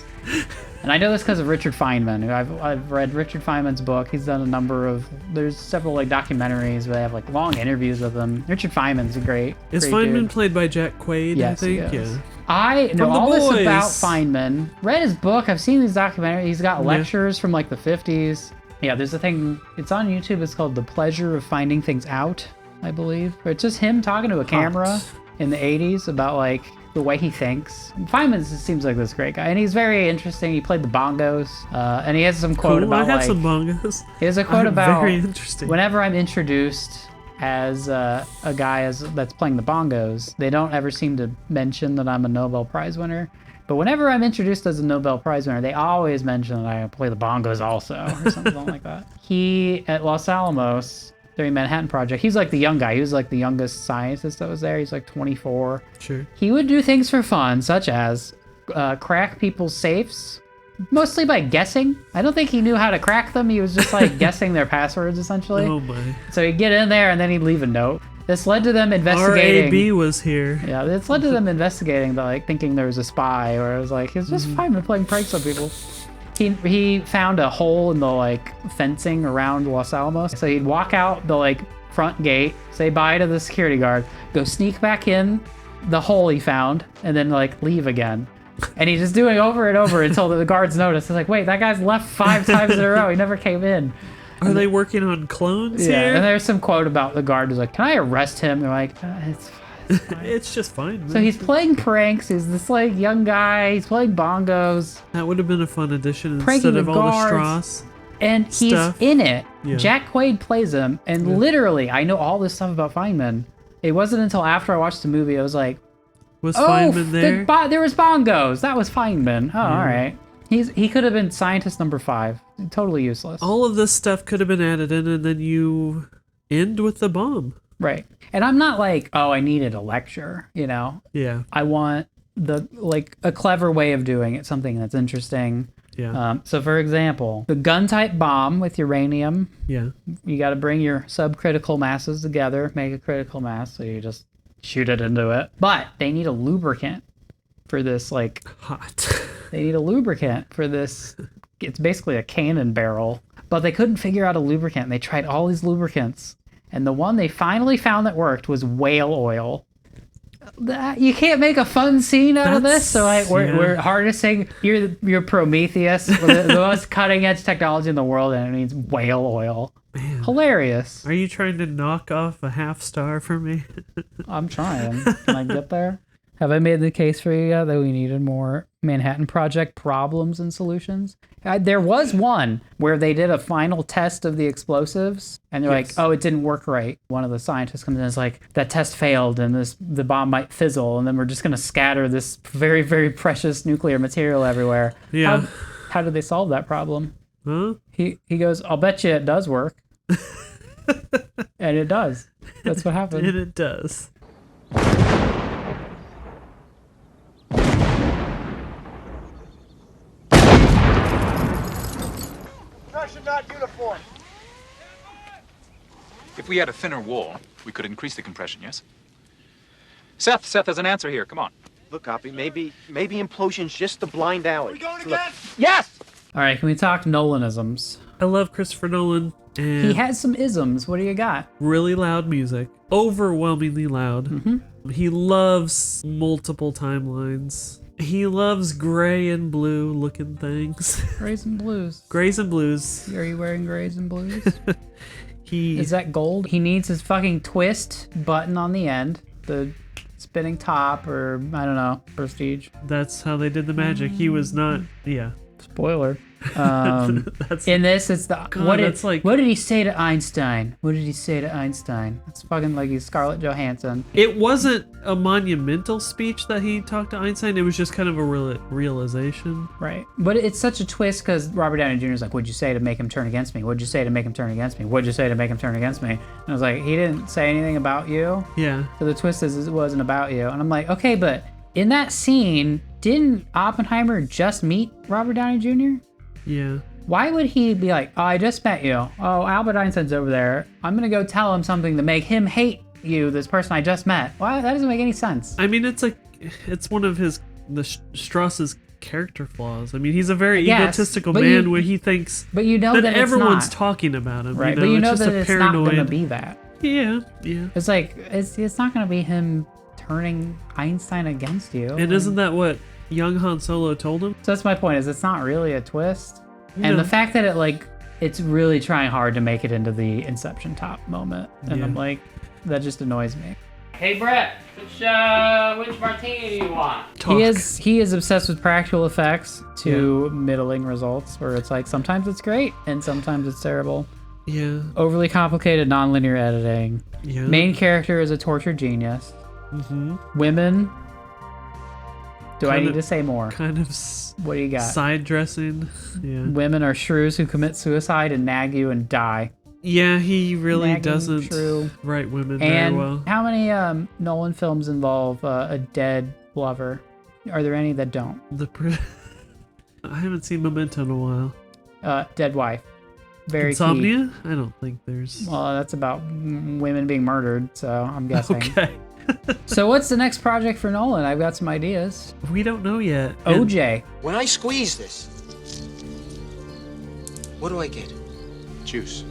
And I know this because of Richard Feynman. I've read Richard Feynman's book. He's done a number of... There's several like documentaries where they have like long interviews with him. Richard Feynman's a great... Is great Feynman dude. played by Jack Quaid? Yes, I think. he is. Yeah. I know From The all this Boys. about Feynman. Read his book. I've seen these documentaries. He's got lectures from like the 50s. Yeah, there's a thing. It's on YouTube. It's called The Pleasure of Finding Things Out, I believe. It's just him talking to a camera in the 80s about like the way he thinks. Feynman seems like this great guy, and he's very interesting. He played the bongos, and he has some quote about I have like some bongos. he has a quote about very interesting. Whenever I'm introduced as a guy that's playing the bongos, they don't ever seem to mention that I'm a Nobel Prize winner. But whenever I'm introduced as a Nobel Prize winner, they always mention that I play the bongos also, or something like that. He, at Los Alamos, during Manhattan Project, he's like the young guy. He was like the youngest scientist that was there. He's like 24. Sure. He would do things for fun, such as crack people's safes, mostly by guessing. I don't think he knew how to crack them. He was just like guessing their passwords, essentially. Oh my. So he'd get in there, and then he'd leave a note. This led to them investigating. R.A.B. was here. Yeah, this led to them investigating, like thinking there was a spy, or it was like, it's just Feynman playing pranks on people. He found a hole in the like fencing around Los Alamos. So he'd walk out the like front gate, say bye to the security guard, go sneak back in the hole he found, and then like leave again. And he's just doing over and over until the guards notice. It's like, wait, that guy's left 5 times in a row. He never came in. Are they working on clones here? And there's some quote about the guard who's like, can I arrest him? They're like, it's fine. It's just fine. So he's playing pranks. He's this like young guy. He's playing bongos. That would have been a fun addition Pranking instead of the all the guards. Strauss. And he's stuff. in it. Yeah. Jack Quaid plays him. And literally, I know all this stuff about Feynman. It wasn't until after I watched the movie, I was like, Was Feynman there? There was bongos. That was Feynman. Oh, all right. He could have been scientist number 5. Totally useless. All of this stuff could have been added in, and then you end with the bomb. Right. And I'm not like, oh, I needed a lecture, you know? Yeah. I want a clever way of doing it, something that's interesting. Yeah. So for example, the gun-type bomb with uranium. Yeah. You got to bring your subcritical masses together, make a critical mass, so you just shoot it into it. But they need a lubricant for this, like... Hot. They need a lubricant for this. It's basically a cannon barrel. But they couldn't figure out a lubricant. They tried all these lubricants. And the one they finally found that worked was whale oil. You can't make a fun scene out of this. So we're harnessing. You're Prometheus, the most cutting edge technology in the world, and it needs whale oil. Man. Hilarious. Are you trying to knock off a half star for me? I'm trying. Can I get there? Have I made the case for you yet that we needed more Manhattan Project problems and solutions? There was one where they did a final test of the explosives, and they're like, oh, it didn't work right. One of the scientists comes in and is like, that test failed, and the bomb might fizzle, and then we're just going to scatter this very, very precious nuclear material everywhere. Yeah. How did they solve that problem? Huh? He goes, I'll bet you it does work. And it does. That's what happened. And it does. Pressure not uniform. If we had a thinner wall, we could increase the compression, yes? Seth has an answer here. Come on. Look, Oppie, maybe implosion's just the blind alley. Yes! All right, can we talk Nolanisms? I love Christopher Nolan, and He has some isms. What do you got? really loud music, overwhelmingly loud. He loves multiple timelines. He loves gray and blue looking things. Grays and blues. Grays and blues. Are you wearing grays and blues? He Is that gold? He needs his fucking twist button on the end. The spinning top, or I don't know, prestige. That's how they did the magic. He was not. Yeah. Spoiler. That's In this, it's the God, that's like- what did he say to Einstein? What did he say to Einstein? It's fucking like he's Scarlett Johansson. It wasn't a monumental speech that he talked to Einstein. It was just kind of a realization. Right. But it's such a twist because Robert Downey Jr. is like, what'd you say to make him turn against me? What'd you say to make him turn against me? What'd you say to make him turn against me? And I was like, he didn't say anything about you. Yeah. So the twist is it wasn't about you. And I'm like, okay, but in that scene, didn't Oppenheimer just meet Robert Downey Jr.? Yeah. Why would he be like, oh, I just met you. Oh, Albert Einstein's over there. I'm going to go tell him something to make him hate you, this person I just met. Why? That doesn't make any sense. I mean, it's one of Strauss's character flaws. I mean, he's a very Yes, egotistical but man you- where he thinks But you know that everyone's it's not. talking about him. Right, You know? but you know it's just that a it's paranoid. not going to be that. Yeah. It's like, it's not going to be him turning Einstein against you. And isn't that what young Han Solo told him? So that's my point, is it's not really a twist. Yeah. And the fact that it's really trying hard to make it into the Inception top moment. And Yeah. I'm like, that just annoys me. Hey Brett, which martini do you want? Talk. He is obsessed with practical effects to middling results, where it's like sometimes it's great and sometimes it's terrible. Yeah. Overly complicated nonlinear editing. Yeah. Main character is a tortured genius. Mm-hmm. Women. Do I Kind need of- to say more? Kind of What do you got? side dressing. Yeah. Women are shrews who commit suicide and nag you and die. Yeah, he really Nagging, doesn't shrew. write women And very well. how many Nolan films involve a dead lover? Are there any that don't? I haven't seen Memento in a while. Dead wife. Very key. Insomnia? I don't think there's. Well, that's about women being murdered, so I'm guessing. Okay. So what's the next project for Nolan? I've got some ideas. We don't know yet. OJ. When I squeeze this, what do I get? Juice.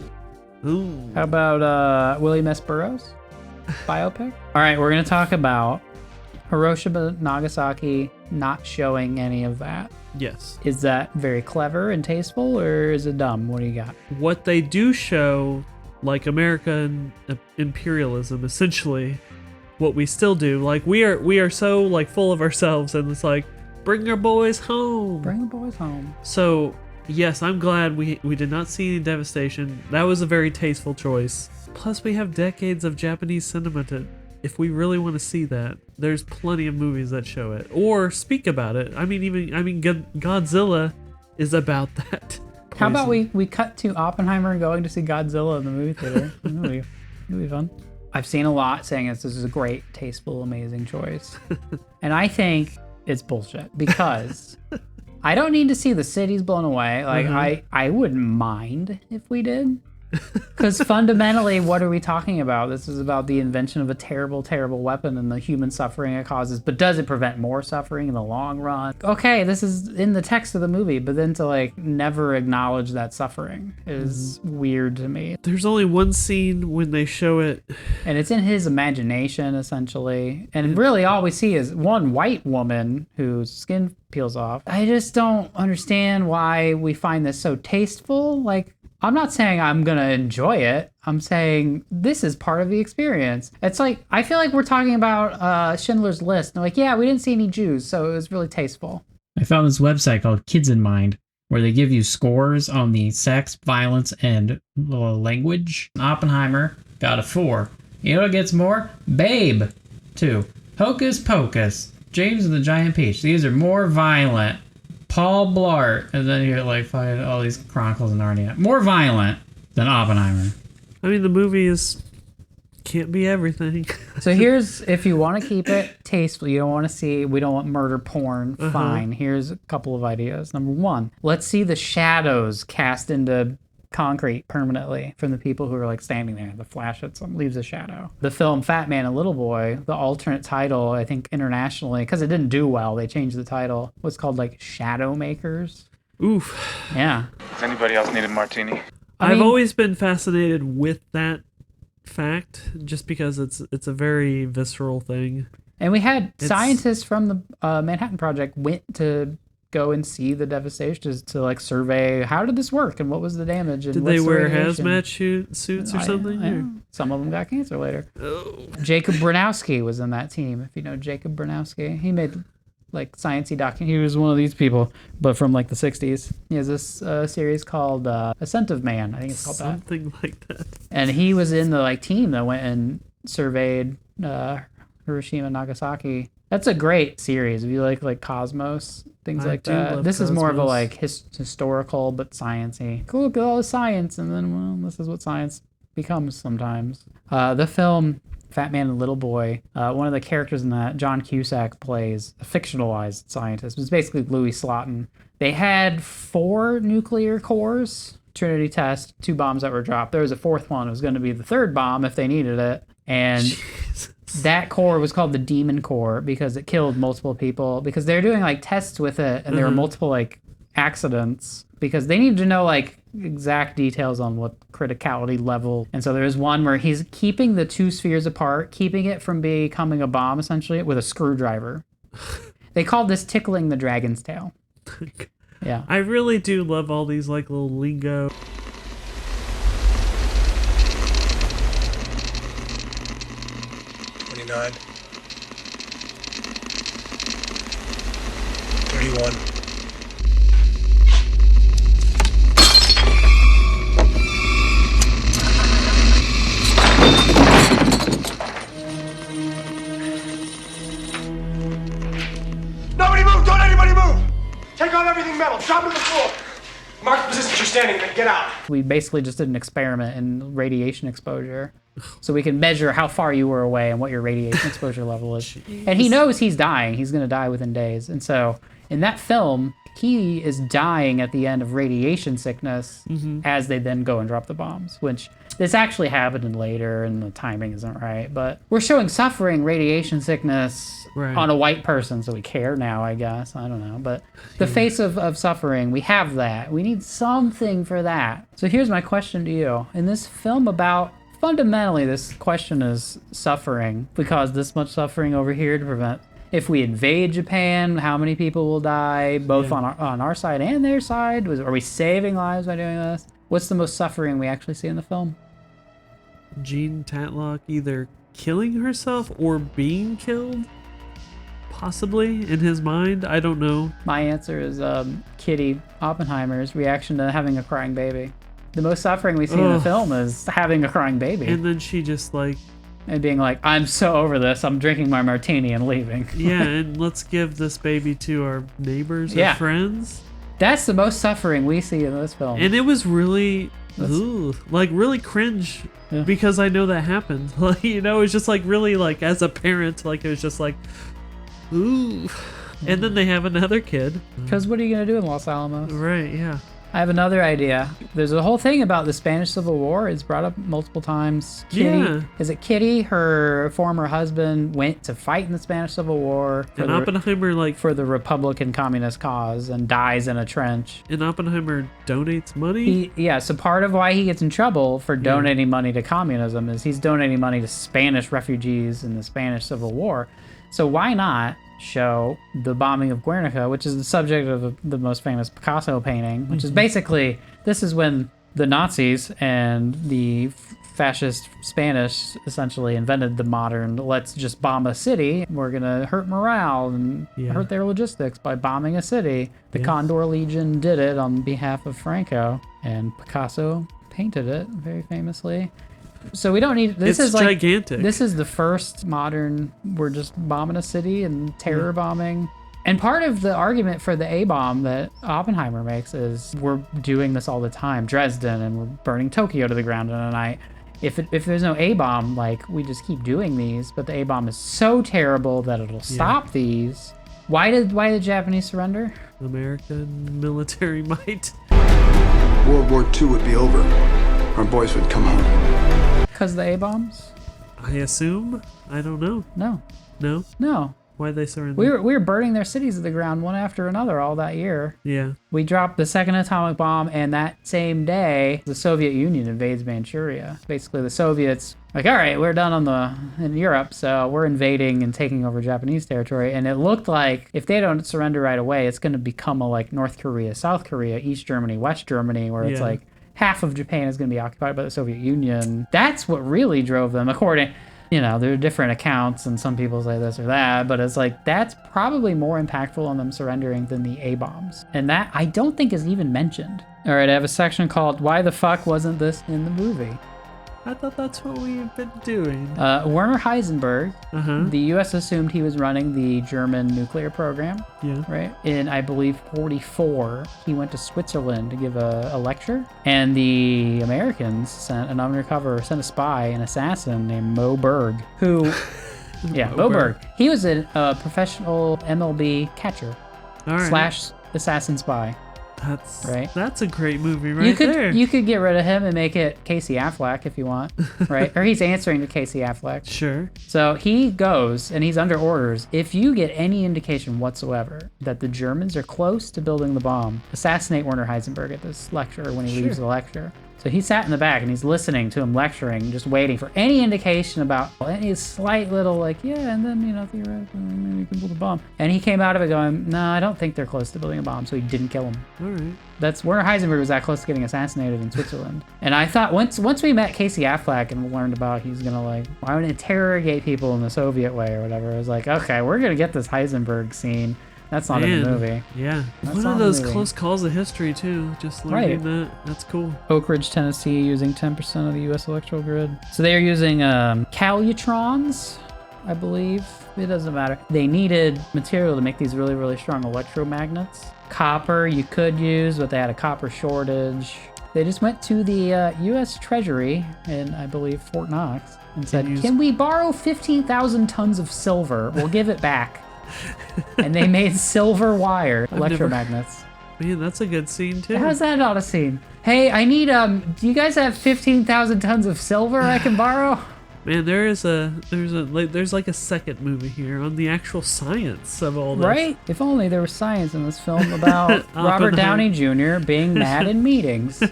Ooh. How about William S. Burroughs? Biopic? All right, we're going to talk about Hiroshima, Nagasaki, not showing any of that. Yes. Is that very clever and tasteful, or is it dumb? What do you got? What they do show, like American imperialism, essentially, what we still do, like we are so like full of ourselves, and it's like, bring our boys home. Bring the boys home. So yes, I'm glad we did not see any devastation. That was a very tasteful choice. Plus, we have decades of Japanese cinema to, if we really want to see that, there's plenty of movies that show it or speak about it. I mean, Godzilla is about that. How about we cut to Oppenheimer going to see Godzilla in the movie theater? It'll be fun. I've seen a lot saying this is a great, tasteful, amazing choice. And I think it's bullshit because I don't need to see the cities blown away. Like, I wouldn't mind if we did. Because fundamentally, what are we talking about? This is about the invention of a terrible, terrible weapon and the human suffering it causes. But does it prevent more suffering in the long run? Okay, this is in the text of the movie, but then to like never acknowledge that suffering is weird to me. There's only one scene when they show it. And it's in his imagination, essentially. And really all we see is one white woman whose skin peels off. I just don't understand why we find this so tasteful. Like, I'm not saying I'm gonna enjoy it. I'm saying this is part of the experience. It's like, I feel like we're talking about Schindler's List. And like, yeah, we didn't see any Jews, so it was really tasteful. I found this website called Kids in Mind, where they give you scores on the sex, violence, and language. Oppenheimer got a 4. You know what gets more? Babe, 2. Hocus Pocus, James and the Giant Peach. These are more violent. Paul Blart, and then you're like find all these Chronicles of Narnia. More violent than Oppenheimer. I mean, the movie can't be everything. So here's, if you want to keep it tasteful, you don't want to see, we don't want murder porn, fine. Here's a couple of ideas. Number 1, let's see the shadows cast into concrete permanently from the people who are like standing there. The flash hits them, leaves a shadow. The film Fat Man and Little Boy, the alternate title, I think internationally, because it didn't do well, they changed the title, was called like Shadow Makers. Oof. Yeah. Does anybody else need a martini? I've always been fascinated with that fact, just because it's a very visceral thing. And we had scientists from the Manhattan Project went to go and see the devastation, just to like survey how did this work and what was the damage. And did they wear hazmat suits or something? Yeah. Some of them got cancer later. Oh. Jacob Bronowski was in that team. If you know Jacob Bronowski, he made like sciencey documentary. He was one of these people, but from like the 60s. He has this series called Ascent of Man. I think it's called something like that. And he was in the like team that went and surveyed Hiroshima and Nagasaki. That's a great series. If you like Cosmos, things like that. This is more of a like historical but sciencey. Go look at all the science, and then well, this is what science becomes sometimes. The film Fat Man and Little Boy, one of the characters in that, John Cusack, plays a fictionalized scientist. It was basically Louis Slotin. They had 4 nuclear cores, Trinity test, 2 bombs that were dropped. There was a 4th one. It was going to be the 3rd bomb if they needed it. And that core was called the Demon Core because it killed multiple people. Because they were doing like tests with it, and there were multiple like accidents because they needed to know like exact details on what criticality level. And so there's one where he's keeping the 2 spheres apart, keeping it from becoming a bomb essentially with a screwdriver. They called this tickling the dragon's tail. Yeah. I really do love all these like little lingo. $29. $31. Nobody move! Don't anybody move! Take off everything metal. Drop to the floor. Mark the position you're standing in and get out. We basically just did an experiment in radiation exposure. So we can measure how far you were away and what your radiation exposure level is. And he knows he's dying. He's going to die within days. And so in that film, he is dying at the end of radiation sickness as they then go and drop the bombs, which this actually happened later and the timing isn't right. But we're showing suffering, radiation sickness on a white person, so we care now, I guess. I don't know. But the face of suffering, we have that. We need something for that. So here's my question to you. In this film about... Fundamentally, this question is suffering. If we cause this much suffering over here to prevent... If we invade Japan, how many people will die, both on our side and their side? Are we saving lives by doing this? What's the most suffering we actually see in the film? Jean Tatlock either killing herself or being killed? Possibly, in his mind? I don't know. My answer is Kitty Oppenheimer's reaction to having a crying baby. The most suffering we see in the film is having a crying baby. And then she just like... And being like, I'm so over this, I'm drinking my martini and leaving. Yeah, and let's give this baby to our neighbors or friends. That's the most suffering we see in this film. And it was really, really cringe because I know that happened. Like, you know, it's just like really like as a parent, like it was just like, ooh. And then they have another kid. Because what are you going to do in Los Alamos? Right, yeah. I have another idea. There's a whole thing about the Spanish Civil War. It's brought up multiple times. Kitty, is it Kitty? Her former husband went to fight in the Spanish Civil War. And Oppenheimer, like... For the Republican communist cause and dies in a trench. And Oppenheimer donates money? So part of why he gets in trouble for donating money to communism is he's donating money to Spanish refugees in the Spanish Civil War. So why not show the bombing of Guernica, which is the subject of the most famous Picasso painting, which is basically, this is when the Nazis and the fascist Spanish essentially invented the modern, let's just bomb a city, we're gonna hurt morale and hurt their logistics by bombing a city. The Condor Legion did it on behalf of Franco, and Picasso painted it very famously. So we don't need... This is like gigantic. This is the first modern... We're just bombing a city and terror bombing. And part of the argument for the A-bomb that Oppenheimer makes is we're doing this all the time. Dresden, and we're burning Tokyo to the ground in a night. If there's no A-bomb, like, we just keep doing these, but the A-bomb is so terrible that it'll stop these. Why did the Japanese surrender? American military might. World War II would be over. Our boys would come home. Because the A-bombs? I assume? I don't know. No. No? No. Why'd they surrender? We were burning their cities to the ground one after another all that year. Yeah. We dropped the second atomic bomb, and that same day, the Soviet Union invades Manchuria. Basically, the Soviets, like, all right, we're done in Europe, so we're invading and taking over Japanese territory. And it looked like if they don't surrender right away, it's going to become a like North Korea, South Korea, East Germany, West Germany, where it's like half of Japan is going to be occupied by the Soviet Union. That's what really drove them, according. You know, there are different accounts, and some people say this or that, but it's like, that's probably more impactful on them surrendering than the A-bombs. And that, I don't think is even mentioned. All right, I have a section called, Why the Fuck Wasn't This in the Movie? I thought that's what we've been doing. Werner Heisenberg, Uh-huh. the U.S. assumed he was running the German nuclear program. Yeah. Right? In, I believe, 1944, he went to Switzerland to give a lecture. And the Americans sent a spy, an assassin named Mo Berg, who... yeah, Mo Berg. He was a professional MLB catcher. All right. / assassin spy. That's a great movie right there. You could get rid of him and make it Casey Affleck if you want, right? Or he's answering to Casey Affleck. Sure. So he goes, and he's under orders. If you get any indication whatsoever that the Germans are close to building the bomb, assassinate Werner Heisenberg at this lecture when he leaves the lecture. So he sat in the back, and he's listening to him lecturing, just waiting for any indication about any slight little, like, yeah, and then, you know, theoretically, maybe you can build a bomb. And he came out of it going, no, I don't think they're close to building a bomb, so he didn't kill him. All right. That's Werner Heisenberg was that close to getting assassinated in Switzerland. And I thought once we met Casey Affleck and learned about he's gonna like, I would interrogate people in the Soviet way or whatever, I was like, okay, we're gonna get this Heisenberg scene. That's not in the movie. Yeah. That's One of those close calls of history, too. Just learning that. That's cool. Oak Ridge, Tennessee, using 10% of the U.S. electrical grid. So they are using calutrons, I believe. It doesn't matter. They needed material to make these really, really strong electromagnets. Copper you could use, but they had a copper shortage. They just went to the U.S. Treasury in, I believe, Fort Knox and said, can we borrow 15,000 tons of silver? We'll give it back. And they made silver wire electromagnets. Man, that's a good scene too. How's that not a scene? Hey, I need do you guys have 15,000 tons of silver I can borrow? Man, there's like a second movie here on the actual science of all this. Right? If only there was science in this film about Robert Downey Jr. being mad in meetings.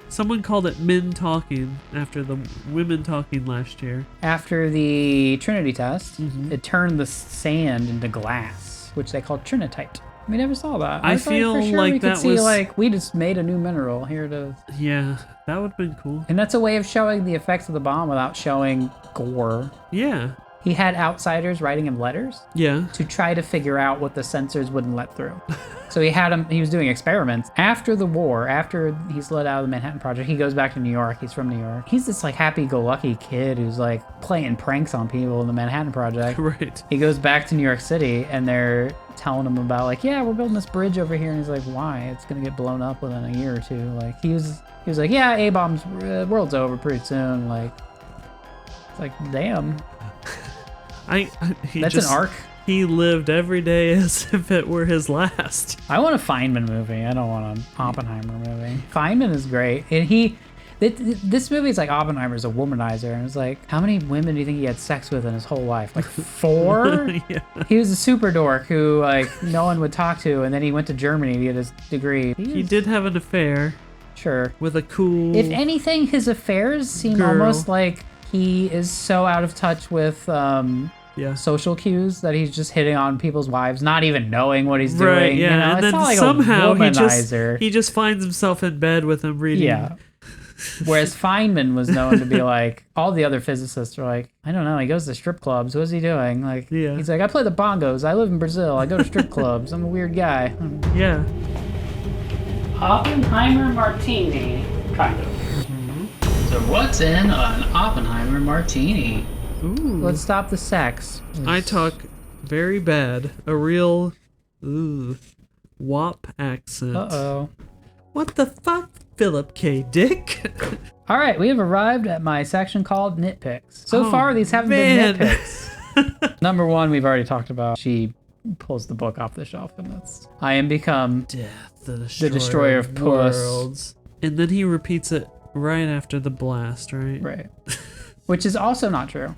Someone called it men talking after the women talking last year. After the Trinity test, it turned the sand into glass, which they called trinitite. We never saw that. I feel for sure like we could that see, was like, we just made a new mineral here to. Yeah, that would have been cool. And that's a way of showing the effects of the bomb without showing gore. Yeah. He had outsiders writing him letters. Yeah. To try to figure out what the sensors wouldn't let through. So he was doing experiments. After the war, after he's let out of the Manhattan Project, he goes back to New York. He's from New York. He's this like happy-go-lucky kid who's like playing pranks on people in the Manhattan Project. Right. He goes back to New York City and they're telling him about like, yeah, we're building this bridge over here. And he's like, why? It's going to get blown up within a year or two. Like he was like, yeah, A-bombs, world's over pretty soon. Like, it's like, damn. That's an arc. He lived every day as if it were his last. I want a Feynman movie. I don't want an Oppenheimer movie. Feynman is great. And this movie is like Oppenheimer's a womanizer. And it's like, how many women do you think he had sex with in his whole life? Like 4? Yeah. He was a super dork who like no one would talk to. And then he went to Germany to get his degree. He did have an affair. Sure. With a cool If anything, his affairs seem girl. almost like he is so out of touch with social cues that he's just hitting on people's wives, not even knowing what he's doing. Right, yeah. You know? And It's then not like somehow a womanizer. he just finds himself in bed with him reading. Yeah. Whereas Feynman was known to be like, all the other physicists are like, I don't know, he goes to strip clubs. What's he doing? Like, he's like, I play the bongos. I live in Brazil. I go to strip clubs. I'm a weird guy. Yeah. Oppenheimer Martini, kind of. So what's in an Oppenheimer Martini? Ooh. Let's stop the sex. I talk very bad. A real WAP accent. Uh-oh. What the fuck, Philip K. Dick? All right, we have arrived at my section called nitpicks. So far, these haven't been nitpicks. Number 1, we've already talked about. She pulls the book off the shelf, and I am become Death, the destroyer of puss. worlds. And then he repeats it right after the blast, right? Right. Which is also not true.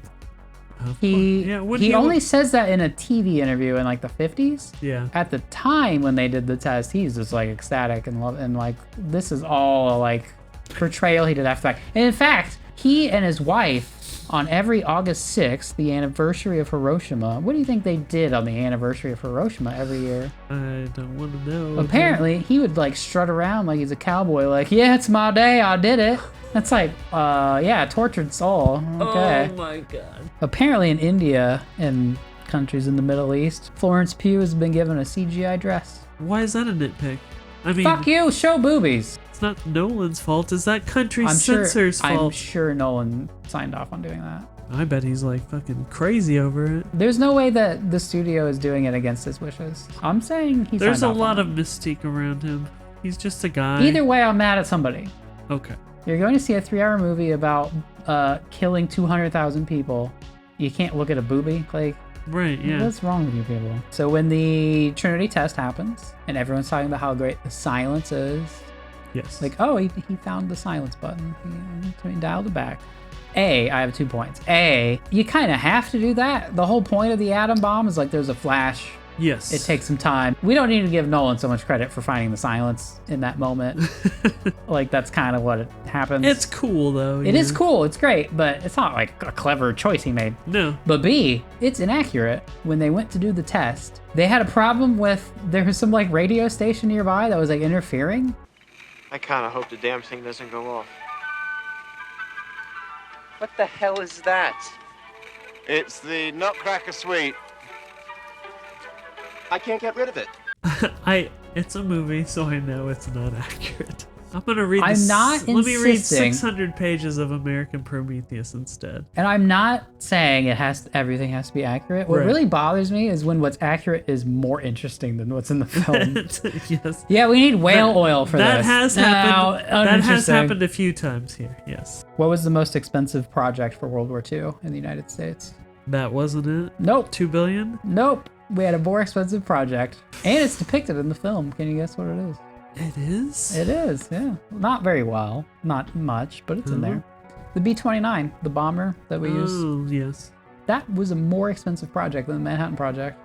He only says that in a TV interview in like the 50s. Yeah. At the time when they did the test, he's just like ecstatic and love, and like this is all like portrayal he did after that. And in fact, he and his wife on every August 6th, the anniversary of Hiroshima. What do you think they did on the anniversary of Hiroshima every year? I don't want to know. Apparently, he would like strut around like he's a cowboy, like, yeah, it's my day, I did it. That's like, yeah, tortured soul. Okay. Oh my god. Apparently in India and countries in the Middle East, Florence Pugh has been given a CGI dress. Why is that a nitpick? I mean, fuck you, show boobies. It's not Nolan's fault. Is that country's sure, censor's fault? I'm sure Nolan signed off on doing that. I bet he's like fucking crazy over it. There's no way that the studio is doing it against his wishes. I'm saying he's. There's a lot of mystique around him. He's just a guy. Either way, I'm mad at somebody. Okay. You're going to see a 3-hour movie about killing 200,000 people. You can't look at a boobie, like. Right, yeah. What's wrong with you people? So when the Trinity test happens, and everyone's talking about how great the silence is. Yes. Like, oh, he found the silence button. He dialed it back. I have 2 points. You kind of have to do that. The whole point of the atom bomb is like there's a flash. Yes. It takes some time. We don't need to give Nolan so much credit for finding the silence in that moment. Like, that's kind of what happens. It's cool, though. It is cool. It's great, but it's not like a clever choice he made. No. But B, it's inaccurate. When they went to do the test, they had a problem with, there was some like radio station nearby that was like interfering. I kind of hope the damn thing doesn't go off. What the hell is that? It's the Nutcracker Suite. I can't get rid of it. It's a movie, so I know it's not accurate. I'm gonna read. I'm not Let me read insisting. 600 pages of American Prometheus instead. And I'm not saying everything has to be accurate. What really bothers me is when what's accurate is more interesting than what's in the film. Yes. Yeah, we need whale oil for that this. Has happened. That has Uninteresting. happened a few times here. Yes. What was the most expensive project for World War II in the United States? That wasn't it. Nope. $2 billion. Nope. We had a more expensive project, and it's depicted in the film. Can you guess what it is? It is? It is, yeah. Not very well. Not much, but it's in there. The B-29, the bomber that we used. Oh, yes. That was a more expensive project than the Manhattan Project.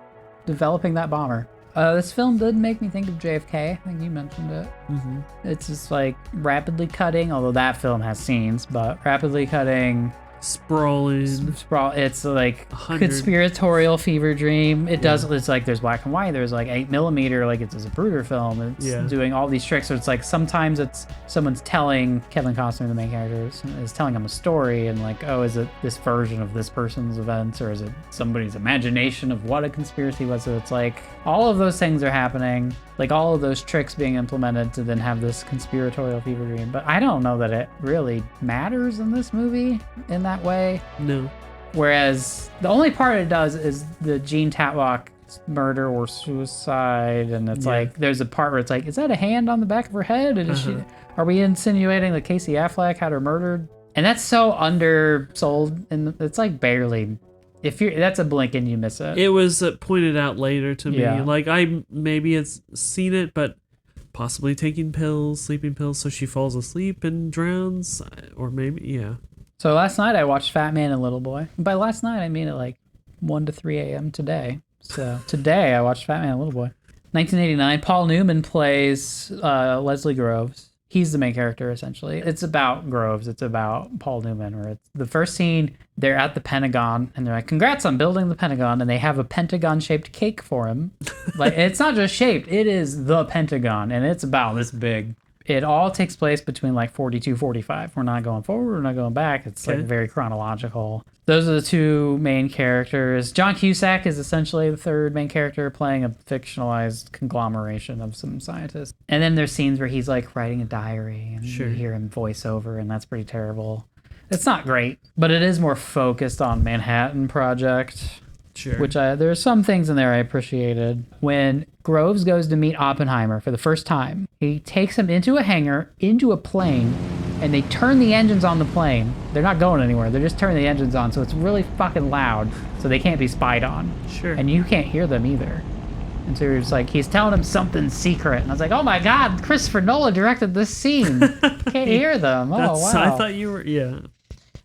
Developing that bomber. This film did make me think of JFK. I think you mentioned it. Mm-hmm. It's just like rapidly cutting, although that film has scenes, but rapidly cutting. Sprawling. It's like conspiratorial fever dream. It does. It's like there's black and white. There's like 8mm. Like it's a Zapruder film. It's doing all these tricks. So it's like sometimes it's someone's telling Kevin Costner, the main character, is telling him a story, and like, oh, is it this version of this person's events, or is it somebody's imagination of what a conspiracy was? So it's like all of those things are happening. Like all of those tricks being implemented to then have this conspiratorial fever dream. But I don't know that it really matters in this movie in that way. No. Whereas the only part it does is the Jean Tatlock murder or suicide. And it's like, there's a part where it's like, is that a hand on the back of her head? And is she, are we insinuating that Casey Affleck had her murdered? And that's so undersold. And it's like barely... that's a blink and you miss it. It was pointed out later to me. Yeah. Like I maybe had seen it, but possibly taking pills, sleeping pills, so she falls asleep and drowns, or maybe So last night I watched Fat Man and Little Boy. And by last night I mean at like 1 to 3 a.m. today. So today I watched Fat Man and Little Boy. 1989. Paul Newman plays Leslie Groves. He's the main character, essentially. It's about Groves. It's about Paul Newman. Where it's the first scene, they're at the Pentagon, and they're like, congrats on building the Pentagon, and they have a Pentagon-shaped cake for him. Like, it's not just shaped, it is the Pentagon, and it's about this big. It all takes place between, like, 42, 45. We're not going forward, we're not going back. It's, like, very chronological. Those are the two main characters. John Cusack is essentially the third main character, playing a fictionalized conglomeration of some scientists. And then there's scenes where he's like writing a diary, and you hear him voice over, and that's pretty terrible. It's not great, but it is more focused on Manhattan Project. Sure. Which there's some things in there I appreciated. When Groves goes to meet Oppenheimer for the first time, he takes him into a hangar, into a plane, and they turn the engines on the plane. They're not going anywhere. They're just turning the engines on, so it's really fucking loud, so they can't be spied on. Sure. And you can't hear them either. And so you're just like, he's telling him something secret. And I was like, oh my God, Christopher Nolan directed this scene. Can't hear them. Oh, wow. I thought you were, yeah.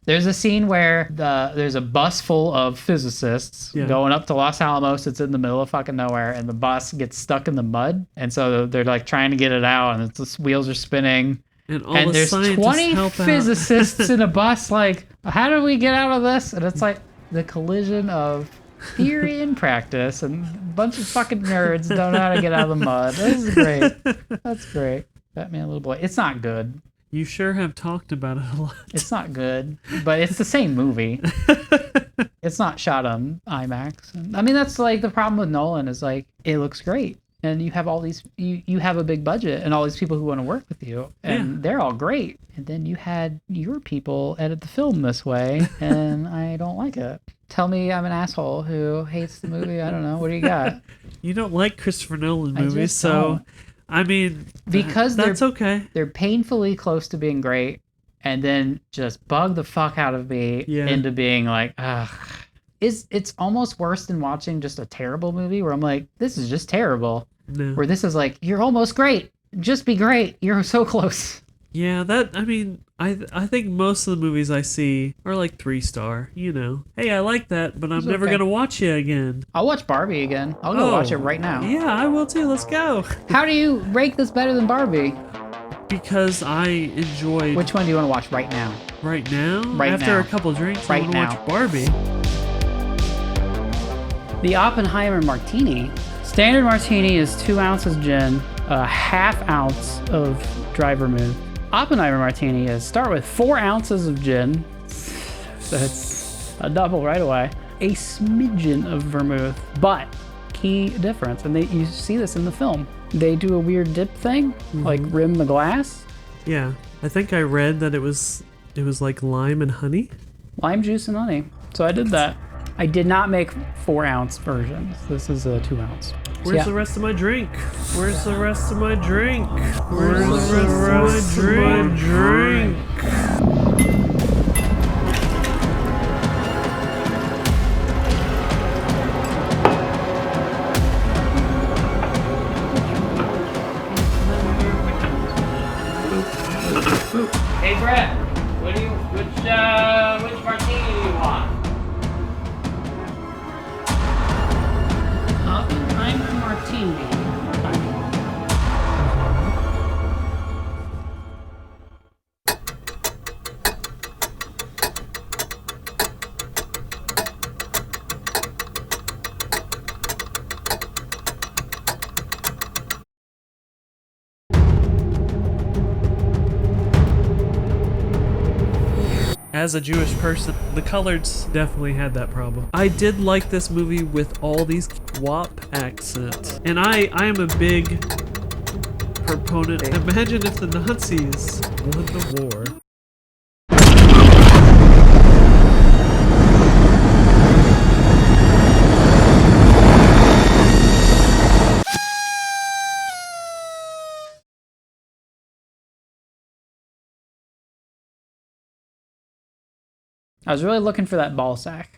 There's a scene where there's a bus full of physicists going up to Los Alamos. It's in the middle of fucking nowhere, and the bus gets stuck in the mud. And so they're like trying to get it out, and the wheels are spinning. And there's 20 physicists in a bus. Like, how do we get out of this? And it's like the collision of theory and practice, and a bunch of fucking nerds don't know how to get out of the mud. This is great. That's great. Batman Little Boy. It's not good. You sure have talked about it a lot. It's not good, but it's the same movie. It's not shot on IMAX. I mean, that's like the problem with Nolan is like, it looks great. And you have all these, you have a big budget and all these people who want to work with you, and they're all great. And then you had your people edit the film this way, and I don't like it. Tell me I'm an asshole who hates the movie. I don't know. What do you got? You don't like Christopher Nolan movies, so... Don't. I mean, because that's okay. They're painfully close to being great, and then just bug the fuck out of me into being like, ugh. It's almost worse than watching just a terrible movie where I'm like, this is just terrible. No. Where this is like, you're almost great. Just be great. You're so close. Yeah, I mean, I think most of the movies I see are like 3-star, you know. Hey, I like that, but I'm never going to watch it again. I'll watch Barbie again. I'll go watch it right now. Yeah, I will too. Let's go. How do you rank this better than Barbie? Because I enjoyed... Which one do you want to watch right now? Right now? Right After now. a couple drinks, right I want now. to watch Barbie. The Oppenheimer Martini. Standard Martini is 2 ounces gin, a ½ ounce of dry vermouth. Oppenheimer Martini is start with 4 ounces of gin. That's a double right away. A smidgen of vermouth, but key difference, and you see this in the film. They do a weird dip thing, like rim the glass. Yeah, I think I read that it was like lime and honey. Lime juice and honey. So I did that. I did not make 4 ounce versions. This is a 2 ounce. Where's the rest of my drink? Where's the rest of my drink? Where's the rest of my drink? Hey Brett, which martini do you want? Oppenheimer Martini. As a Jewish person, the coloreds definitely had that problem. I did like this movie with all these WAP accent. And I am a big proponent. Imagine if the Nazis won the war. I was really looking for that ball sack.